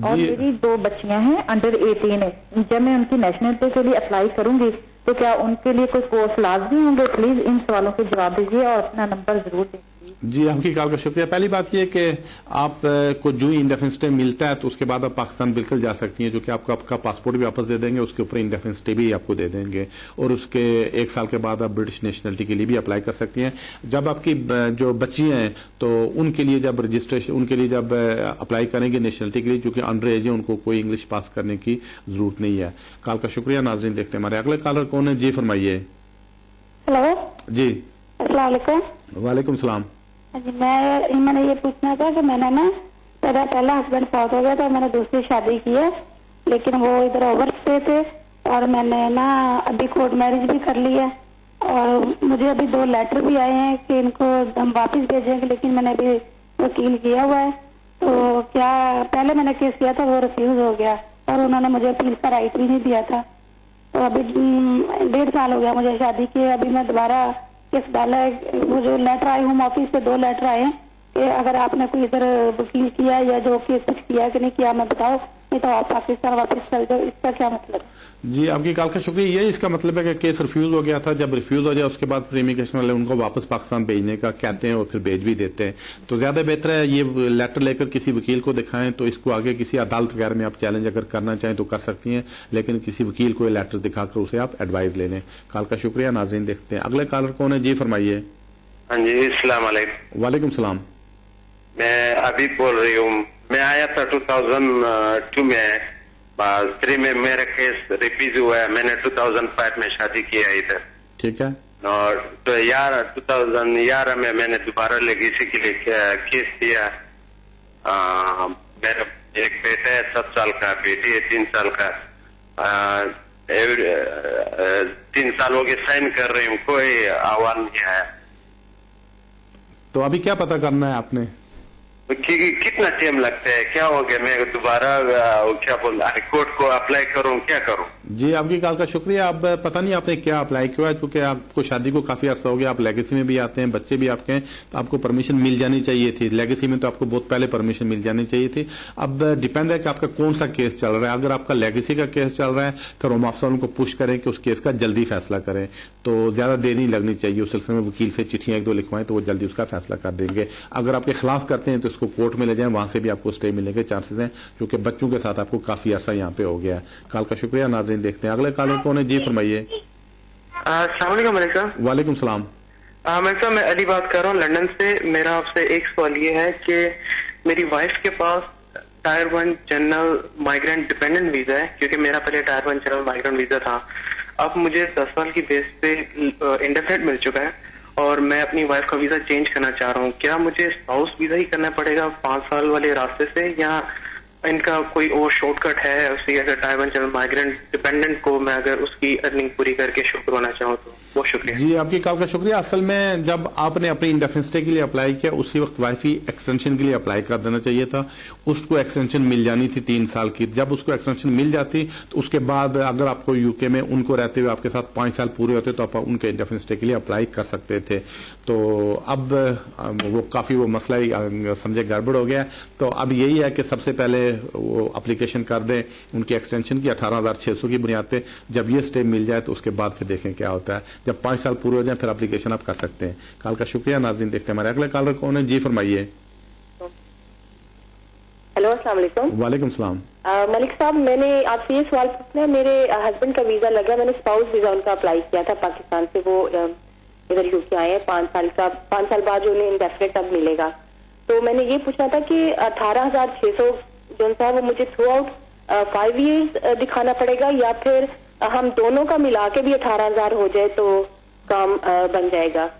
T: और मेरी 2 बच्चियां हैं अंडर 18 है. जब मैं उनकी नेशनलिटी के लिए अप्लाई करूंगी तो क्या उनके लिए कोई कोर्स लाजमी होंगे? प्लीज इन सवालों के जवाब दीजिए और अपना नंबर जरूर दीजिए.
A: जी आपकी कॉल का शुक्रिया. पहली बात यह कि आप को जो इंडेफिनिट स्टे मिलता है तो उसके बाद आप पाकिस्तान बिल्कुल जा सकती हैं, जो कि आपको आपका पासपोर्ट भी वापस दे देंगे, उसके ऊपर इंडेफिनिट स्टे भी आपको दे देंगे और उसके 1 साल के बाद आप ब्रिटिश नेशनलिटी के लिए भी अप्लाई कर सकती हैं. जब आपकी जो बच्चियां हैं तो उनके लिए जब रजिस्ट्रेशन उनके लिए जब अप्लाई करेंगे नेशनलिटी के लिए, जो कि अंडर एज है, उनको कोई इंग्लिश पास करने की जरूरत नहीं है. कॉल का शुक्रिया. नाज़रीन देखते हैं हमारे अगले कॉलर कौन है. जी फरमाइए.
E: हेलो
A: जी.
E: अस्सलाम वालेकुम.
A: वालेकुम सलाम.
E: मैंने ये पूछना था कि मैंने ना मेरा पहला हस्बैंड फौत हो गया था, मैंने दूसरी शादी की है लेकिन वो इधर ओवरस्टे थे और मैंने ना अभी कोर्ट मैरिज भी कर ली है और मुझे अभी 2 लेटर भी आए हैं कि इनको हम वापस भेजेंगे, लेकिन मैंने अभी वकील किया हुआ है. तो क्या पहले मैंने केस किया था वो रिफ्यूज हो गया और उन्होंने मुझे अपील का राइट भी नहीं दिया था. तो अभी 1.5 साल हो गया मुझे शादी किए. अभी मैं दोबारा केस डाला है. वो जो लेटर आए होम ऑफिस से 2 लेटर आए कि अगर आपने कोई इधर वकील किया या जो केस कुछ किया कि नहीं किया मैं बताओ, नहीं तो आप पाकिस्तान वापस चल जाओ. इसका क्या मतलब?
A: जी आपकी कॉल का शुक्रिया. ये इसका मतलब है कि केस रिफ्यूज हो गया था. जब रिफ्यूज हो जाए उसके बाद फिर इमिग्रेशन वाले उनको वापस पाकिस्तान भेजने का कहते हैं और फिर भेज भी देते हैं. तो ज्यादा बेहतर है ये लेटर लेकर किसी वकील को दिखाएं, तो इसको आगे किसी अदालत वगैरह में आप चैलेंज अगर करना चाहें तो कर सकती हैं, लेकिन किसी वकील को लेटर दिखाकर उसे आप एडवाइस ले लें. कॉल का शुक्रिया. नाज़रीन देखते हैं अगले कॉलर कौन है. जी फरमाइए.
F: हाँ जी अस्सलाम वालेकुम.
A: वालेकुम सलाम.
F: मैं अभी बोल रही हूँ. मैं आया था 2002 में, 3 में मेरा केस रिफ्यूज हुआ है. मैंने 2005 में शादी किया इधर.
A: ठीक है.
F: और तो 2011 में मैंने दोबारा लेगेसी के लिए केस दिया. मेरा एक बेटा है 7 साल साल का, बेटी है 3 साल का। 3 सालों के साइन कर रही हूँ, कोई आह्वान नहीं आया।
A: तो अभी क्या पता करना है आपने?
F: कितना टाइम लगता है, क्या हो गया? मैं दोबारा क्या बोल हाईकोर्ट को अप्लाई करूं, क्या करूं?
A: जी आपकी कॉल का शुक्रिया। अब पता नहीं आपने क्या अप्लाई किया है, क्योंकि आपको शादी को काफी अर्सा हो गया, आप लेगेसी में भी आते हैं, बच्चे भी आपके हैं, तो आपको परमिशन मिल जानी चाहिए थी। लेगेसी में तो आपको बहुत पहले परमिशन मिल जानी चाहिए थी। अब डिपेंड है कि आपका कौन सा केस चल रहा है। अगर आपका लेगेसी का केस चल रहा है तो होम ऑफिसर उनको पुश करें कि उस केस का जल्दी फैसला करें, तो ज्यादा देर नहीं लगनी चाहिए। उस सिलसिले में वकील से चिट्ठियां 1-2 लिखवाएं तो वो जल्दी उसका फैसला कर देंगे। अगर आपके खिलाफ करते हैं तो इसको कोर्ट में ले जाएं, वहां से भी आपको स्टे मिलने के चांसेस हैं, क्योंकि बच्चों के साथ आपको काफी अर्सा यहाँ पे हो गया है। कॉल का शुक्रिया। नाज़रीन देखते हैं अगले कॉलर कौन है। जी फरमाइए।
G: अस्सलाम वालेकुम मलिक साहब।
A: वालेकुम सलाम।
G: मलिक साहब मैं अली बात कर रहा हूँ लंदन से। मेरा आपसे एक सवाल ये है कि मेरी वाइफ के पास tier 1 general migrant dependent visa है, क्योंकि मेरा पहले टायर 1 जनरल माइग्रेंट वीजा था। अब मुझे 10 साल की बेस पे इंडेफिनिट मिल चुका है और मैं अपनी वाइफ का वीजा चेंज करना चाह रहा हूँ। क्या मुझे स्पाउस वीजा ही करना पड़ेगा 5 साल वाले रास्ते से, या इनका कोई और शॉर्टकट है? उसकी अगर टायर 1 जनरल माइग्रेंट डिपेंडेंट को मैं अगर उसकी अर्निंग पूरी करके शुरू करवाना चाहूँ तो बहुत शुक्रिया।
A: जी आपकी कॉल का शुक्रिया। असल में जब आपने अपनी इंडेफिनिट स्टे के लिए अप्लाई किया उसी वक्त वाइफी एक्सटेंशन के लिए अप्लाई कर देना चाहिए था। उसको एक्सटेंशन मिल जानी थी 3 साल की। जब उसको एक्सटेंशन मिल जाती तो उसके बाद अगर आपको यूके में उनको रहते हुए आपके साथ 5 साल पूरे होते तो आप उनके इंडेफिनिट स्टे के लिए अप्लाई कर सकते थे। तो अब वो काफी वो मसला ही समझे गड़बड़ हो गया। तो अब यही है कि सबसे पहले वो एप्लीकेशन कर दें उनकी एक्सटेंशन की 18,600 की बुनियाद पे। जब ये स्टे मिल जाए तो उसके बाद फिर देखें क्या होता है। जब 5 साल पूरे हो जाए फिर एप्लीकेशन आप कर सकते हैं। कॉल का शुक्रिया। नाज़रीन देखते हैं हमारे अगले कॉलर कौन है। जी फरमाइए।
H: हेलो अस्सलाम वालेकुम।
A: वालेकुम सलाम।
H: मलिक साहब मैंने आपसे ये सवाल पूछना है। मेरे हस्बैंड का वीजा लगा, मैंने स्पाउस वीजा उनका अप्लाई किया था पाकिस्तान से। वो इधर यूके आए हैं 5 साल का। 5 साल बाद उन्हें इंडेफिनिट अब मिलेगा। तो मैंने ये पूछना था कि 18,600 जो सा वो मुझे थ्रू आउट 5 ईयर्स दिखाना पड़ेगा, या फिर हम दोनों का मिला के भी 18,000 हो जाए तो काम बन जाएगा?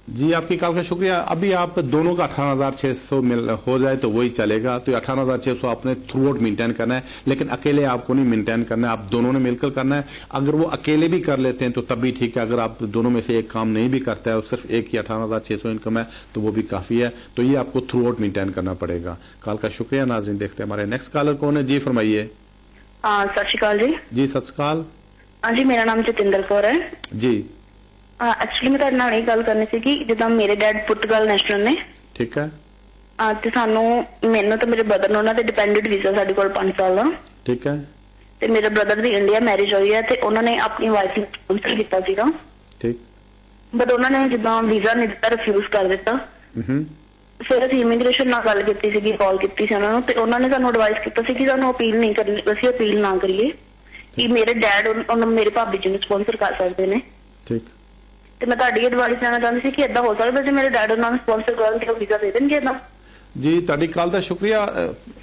A: जी आपकी कॉल का शुक्रिया। अभी आप दोनों का 18,600 हो जाए तो वही चलेगा। तो 18,600 आपने थ्रू आउट मेंटेन करना है, लेकिन अकेले आपको नहीं मेंटेन करना है, आप दोनों ने मिलकर करना है। अगर वो अकेले भी कर लेते हैं तो तब भी ठीक है। अगर आप दोनों में से एक काम नहीं भी करता है और सिर्फ एक ही 18,600 इनकम है तो वो भी काफी है। तो ये आपको थ्रू आउट मेंटेन करना पड़ेगा। कॉल का शुक्रिया। नाज़रीन देखते हैं हमारे नेक्स्ट कॉलर कौन है। जी फरमाइए।
I: सत श्री अकाल जी।
A: जी सत श्री अकाल।
I: हाँ जी मेरा नाम जतिंदर कौर है
A: जी।
I: एक्चुअली मैं ਤੁਹਾਡੇ ਨਾਲ ਇਹ ਗੱਲ ਕਰਨੀ ਸੀ ਕਿ ਜਿੱਦਾਂ ਮੇਰੇ ਡੈਡ ਪੁਰਤਗਾਲ ਨੈਸ਼ਨਲ ਨੇ।
A: ਠੀਕ ਹੈ।
I: ਤੇ ਸਾਨੂੰ ਮੈਨੂੰ ਤੇ ਮੇਰੇ ਬ੍ਰਦਰ ਨੂੰ ਉਹਨਾਂ ਤੇ ਡਿਪੈਂਡੈਂਟ ਵੀਜ਼ਾ ਸਾਡੇ ਕੋਲ 5 ਸਾਲ ਦਾ।
A: ਠੀਕ ਹੈ।
I: ਤੇ ਮੇਰੇ ਬ੍ਰਦਰ ਦੀ ਇੰਡੀਆ ਮੈਰਿਜ ਹੋਈ ਹੈ ਤੇ ਉਹਨਾਂ ਨੇ ਆਪਣੀ ਵਾਈਫ ਨੂੰ ਸਪਾਂਸਰ ਕੀਤਾ ਸੀਗਾ।
A: ਠੀਕ।
I: ਬਟ ਉਹਨਾਂ ਨੇ ਜਿੱਦਾਂ ਵੀਜ਼ਾ ਨਹੀਂ ਦਿੱਤਾ, ਰਿਫਿਊਜ਼ ਕਰ ਦਿੱਤਾ। ਫਿਰ ਅਸੀਂ ਇਮੀਗ੍ਰੇਸ਼ਨ ਨਾਲ ਗੱਲ ਕੀਤੀ ਸੀਗੀ, ਕਾਲ ਕੀਤੀ ਸੀ ਉਹਨਾਂ ਨੂੰ, ਤੇ ਉਹਨਾਂ ਨੇ ਸਾਨੂੰ ਐਡਵਾਈਸ ਕੀਤਾ ਸੀ ਕਿ ਸਾਨੂੰ ਅਪੀਲ ਨਹੀਂ ਕਰਨੀ, ਅਸੀਂ ਅਪੀਲ ਨਾ ਕਰੀਏ ਕਿ ਮੇਰੇ ਡੈਡ ਉਹਨਾਂ ਮੇਰੇ ਭਾਬੀ ਜੀ ਨੂੰ ਸਪਾਂਸਰ ਕਰ ਸਕਦੇ ਨੇ।
A: ਠੀਕ।
I: ਤੇ ਮੈਂ ਤੁਹਾਡੀ ਐਡਵਾਈਸ ਲੈਣਾ ਚਾਹੁੰਦੀ ਸੀ ਕਿ ਏਦਾਂ ਹੋ ਸਕਦਾ ਜੇ ਮੇਰੇ ਡੈਡ ਉਹਨਾਂ ਨੂੰ ਸਪਾਂਸਰ ਕਰਨ ਤੇ ਵੀਜ਼ਾ ਦੇ ਦੇਣਗੇ ਏਦਾਂ?
A: जी ਤੁਹਾਡੀ ਕਾਲ ਦਾ ਸ਼ੁਕਰੀਆ।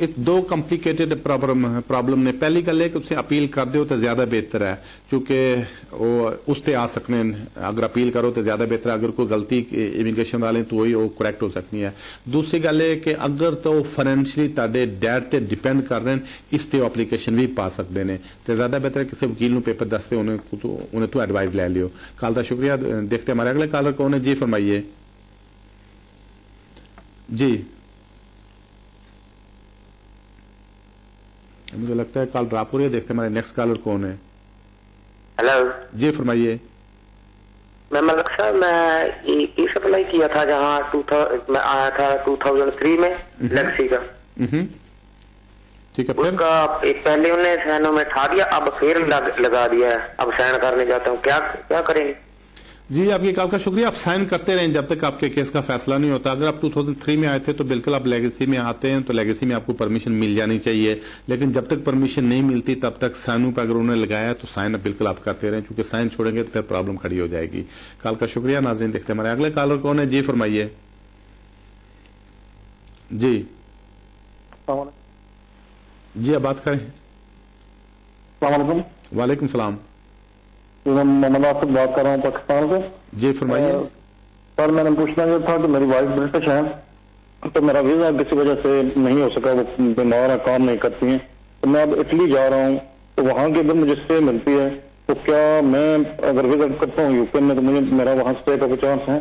A: ਇਹ 2 ਕੰਪਲਿਕੇਟਡ ਪ੍ਰੋਬਲਮ ਨੇ। ਪਹਿਲੀ ਗੱਲ ਇਹ ਕਿ ਤੁਸੀਂ ਅਪੀਲ ਕਰਦੇ ਹੋ ਤਾਂ ਜ਼ਿਆਦਾ ਬਿਹਤਰ ਹੈ, ਕਿਉਂਕਿ ਉਹ ਉਸ ਤੇ ਆ ਸਕਨੇ अगर अपील करो तो ज्यादा बेहतर है। अगर कोई गलती इमीग्रेशन वाले तो वही वो करैक्ट हो सकती है। दूसरी गल है कि अगर तो फाइनेंशियली ਤੁਹਾਡੇ डैड ਤੇ डिपेंड कर रहे हैं इस ते एप्लीकेशन भी पा सकते हैं। तो ज्यादा बेहतर है किसी वकील ਨੂੰ पेपर दसते उन्हें तो एडवाइस ले लियो। कॉल का शुक्रिया। देखते हैं हमारे अगले कॉलर कौन है। जी फरमाइए। जी मुझे लगता है कॉल ड्रॉप हो रही है। देखते हैं हमारे नेक्स्ट कॉलर कौन है।
X: हेलो
A: जी फरमाइए।
X: मैं मलिक साहब मैं इस अप्लाई किया था जहाँ मैं आया था 2003 में लेक्सी का।
A: ठीक है।
X: उसका पहले उन्हें साइनों में ठा दिया, अब फिर लगा दिया है। अब साइन करने जाता हूँ, क्या करेंगे?
A: जी आपकी कॉल का शुक्रिया। आप साइन करते रहें जब तक आपके केस का फैसला नहीं होता। अगर आप 2003 में आए थे तो बिल्कुल आप लेगेसी में आते हैं तो लेगेसी में आपको परमिशन मिल जानी चाहिए, लेकिन जब तक परमिशन नहीं मिलती तब तक साइनों पर अगर उन्होंने लगाया तो साइन बिल्कुल आप करते रहें, क्योंकि साइन छोड़ेंगे तो फिर प्रॉब्लम खड़ी हो जाएगी। कॉल का शुक्रिया। नाज़रीन देखते हैं हमारे अगले कॉलर कौन है। जी फरमाइए। जी जी आप बात करें। वालेकुम सलाम।
Y: मैं मोहम्मद आसिफ बात कर रहा हूँ पाकिस्तान से।
A: जी फरमाइए।
Y: सर मैंने पूछना ये था कि मेरी वाइफ ब्रिटिश है तो मेरा वीजा किसी वजह से नहीं हो सका, वो बीमार है, काम नहीं करती हैं, तो تو میں اب اٹلی جا رہا ہوں تو وہاں کی اگر مجھے اسٹے ملتی ہے تو کیا میں اگر وزٹ کرتا ہوں UK میں تو مجھے میرا وہاں اسٹے کا کوئی چانس ہے؟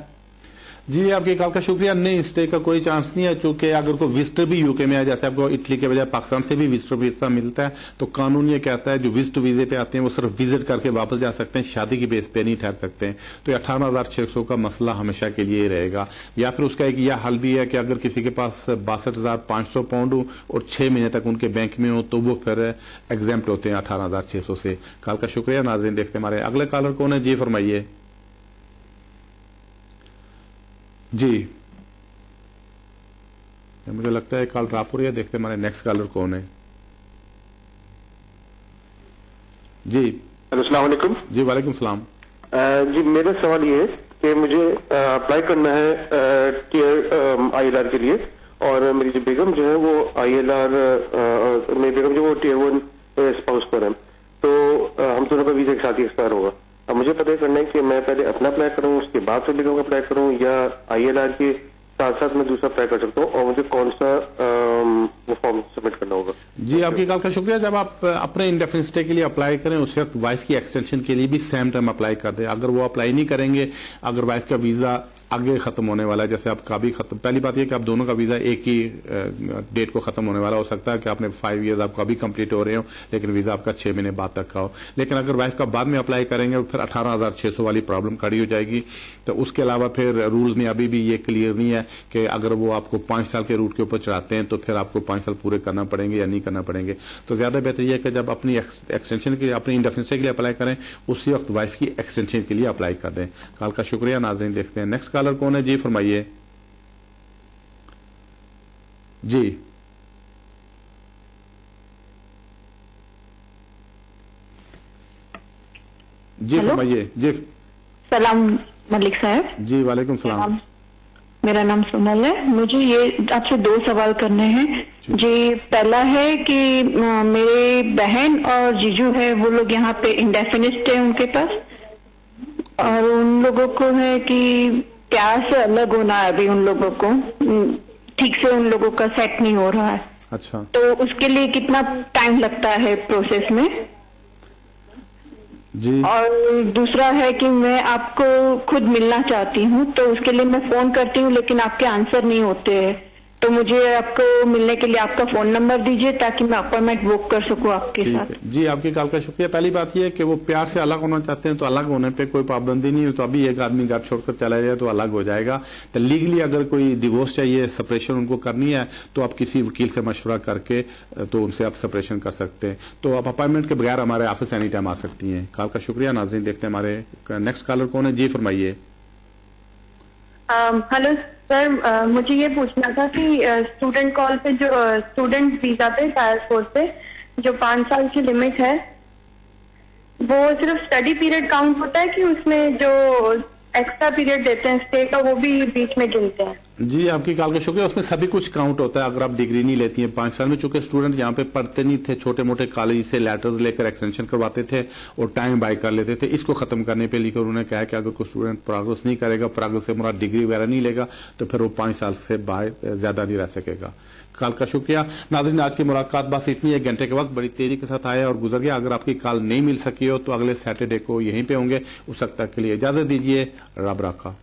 A: جی آپ کی کال کا شکریہ. نہیں اسٹے کا کوئی چانس نہیں ہے, چونکہ اگر کوئی وزٹر بھی UK میں آئے, جیسے آپ کو اٹلی کے بجائے پاکستان سے بھی وزٹر ویزا ملتا ہے, تو قانون یہ کہتا ہے جو وزٹ ویزے پہ آتے ہیں وہ صرف وزٹ کر کے واپس جا سکتے ہیں, شادی کی بیس پہ نہیں ٹھہر سکتے ہیں. تو یہ 18,600 کا مسئلہ ہمیشہ کے لیے رہے گا. یا پھر اس کا ایک یہ حل بھی ہے کہ اگر کسی کے پاس 62,500 پاؤنڈ ہو اور 6 مہینے تک ان کے بینک میں ہو تو وہ پھر ایگزیمپٹ ہوتے ہیں 18,600 سے. کال کا شکریہ. ناظرین دیکھتے ہیں ہمارے اگلے کالر کون ہے. جی فرمائیے. جی مجھے لگتا ہے کال ڈراپ ہو رہی ہے. دیکھتے ہمارے نیکسٹ کالر کون ہے. جی
K: السلام علیکم.
A: جی وعلیکم السلام.
K: جی میرا سوال یہ ہے کہ مجھے اپلائی کرنا ہے ILR کے لیے, اور میری جو بیگم جو ہے وہ ILR, میری بیگم جو وہ Tier 1 اسپاؤس پر ہے, تو ہم دونوں کا ویزا ایک ساتھ ہی ایکسپائر ہوگا. اب مجھے پتہ کرنا ہے کہ میں پہلے اپنا اپلائی کروں, اس کے بعد سے بیگم کا اپلائی کروں, یا ILR کے ساتھ ساتھ میں دوسرا اپلائی کر سکتا ہوں, اور مجھے کون سا وہ فارم سبمٹ کرنا ہوگا؟
A: جی آپ کی کال کا شکریہ. جب آپ اپنے انڈیفینٹ اسٹے کے لیے اپلائی کریں اس وقت وائف کی ایکسٹینشن کے لیے بھی سیم ٹائم اپلائی کر دیں. اگر وہ اپلائی نہیں کریں گے, اگر وائف کا ویزا آگے ختم ہونے والا ہے, جیسے آپ کا بھی ختم, پہلی بات یہ کہ آپ دونوں کا ویزا ایک ہی ڈیٹ کو ختم ہونے والا ہو سکتا ہے کہ آپ نے 5 ایئرز آپ کا بھی کمپلیٹ ہو رہے ہو لیکن ویزا آپ کا 6 مہینے بعد تک کا ہو. لیکن اگر وائف کا بعد میں اپلائی کریں گے پھر 18,600 والی پرابلم کھڑی ہو جائے گی. تو اس کے علاوہ پھر رولز میں ابھی بھی یہ کلیئر نہیں ہے کہ اگر وہ آپ کو 5 سال کے روٹ کے اوپر چڑھاتے ہیں تو پھر آپ کو 5 سال پورے کرنا پڑیں گے یا نہیں کرنا پڑیں گے. تو زیادہ بہتر یہ ہے کہ جب اپنی ایکسٹینشن کے لیے, اپنی انڈیفینٹ اسٹے کے لیے اپلائی کریں اسی وقت وائف کی ایکسٹینشن کے لیے اپلائی کر دیں. کال کا شکریہ. ناظرین دیکھتے ہیں نیکسٹ کالر کون ہے. جی فرمائیے. جی جی فرمائیے. جی
M: سلام ملک صاحب.
A: جی وعلیکم السلام.
M: میرا نام سونل ہے. مجھے یہ آپ سے 2 سوال کرنے ہیں. جی پہلا ہے کہ میرے بہن اور جیجو ہے وہ لوگ یہاں پہ انڈیفینٹ ہے ان کے پاس, اور ان لوگوں کو ہے کہ پیار سے الگ ہونا ہے. ابھی ان لوگوں کو ٹھیک سے ان لوگوں کا سیٹ نہیں ہو رہا ہے.
A: اچھا,
M: تو اس کے لیے کتنا ٹائم لگتا ہے پروسیس میں؟
A: جی.
M: اور دوسرا ہے کہ میں آپ کو خود ملنا چاہتی ہوں, تو اس کے لیے میں فون کرتی ہوں لیکن آپ کے آنسر نہیں ہوتے ہیں, تو مجھے آپ کو ملنے کے لیے آپ کا فون نمبر دیجیے تاکہ میں اپوائنٹمنٹ بک کر سکوں آپ کے ساتھ.
A: جی آپ کی کال کا شکریہ. پہلی بات یہ ہے کہ وہ پیار سے الگ ہونا چاہتے ہیں تو الگ ہونے پہ کوئی پابندی نہیں ہے. تو ابھی ایک آدمی گھر چھوڑ کر چلا جائے تو الگ ہو جائے گا. تو لیگلی اگر کوئی ڈیورس چاہیے, سپریشن ان کو کرنی ہے, تو آپ کسی وکیل سے مشورہ کر کے تو ان سے آپ سپریشن کر سکتے ہیں. تو آپ اپائنٹمنٹ کے بغیر ہمارے آفس اینی ٹائم آ سکتی ہیں. کال کا شکریہ. ناظرین دیکھتے ہیں ہمارے نیکسٹ کالر کون ہے. جی فرمائیے.
S: ہلو سر, مجھے یہ پوچھنا تھا کہ اسٹوڈنٹ کال پہ جو اسٹوڈنٹ ویزا پہ ٹائر 4 پہ جو 5 سال کی لمٹ ہے وہ صرف اسٹڈی پیریڈ کاؤنٹ ہوتا ہے کہ اس میں جو ایکسٹرا پیریڈ دیتے ہیں اسٹے کا وہ بھی بیچ میں گنتے ہیں؟
A: جی آپ کی کال کا شکریہ. اس میں سبھی کچھ کاؤنٹ ہوتا ہے. اگر آپ ڈگری نہیں لیتی ہیں 5 سال میں, چونکہ اسٹوڈنٹ یہاں پہ پڑھتے نہیں تھے, چھوٹے موٹے کالج سے لیٹرز لے کر ایکسٹینشن کرواتے تھے اور ٹائم بائی کر لیتے تھے. اس کو ختم کرنے پہ لے کر انہوں نے کہا کہ اگر کوئی اسٹوڈنٹ پروگرس نہیں کرے گا, پروگرس سے مراد ڈگری وغیرہ نہیں لے گا, تو پھر وہ 5 سال سے زیادہ نہیں رہ سکے گا. کال کا شکریہ. ناظرین آج کی ملاقات بس اتنی ہے. گھنٹے کے وقت بڑی تیزی کے ساتھ آیا اور گزر گیا. اگر آپ کی کال نہیں مل سکی ہو تو اگلے سیٹرڈے کو یہیں پہ ہوں گے. اس وقت تک کے لیے اجازت دیجیے. رب رکھا.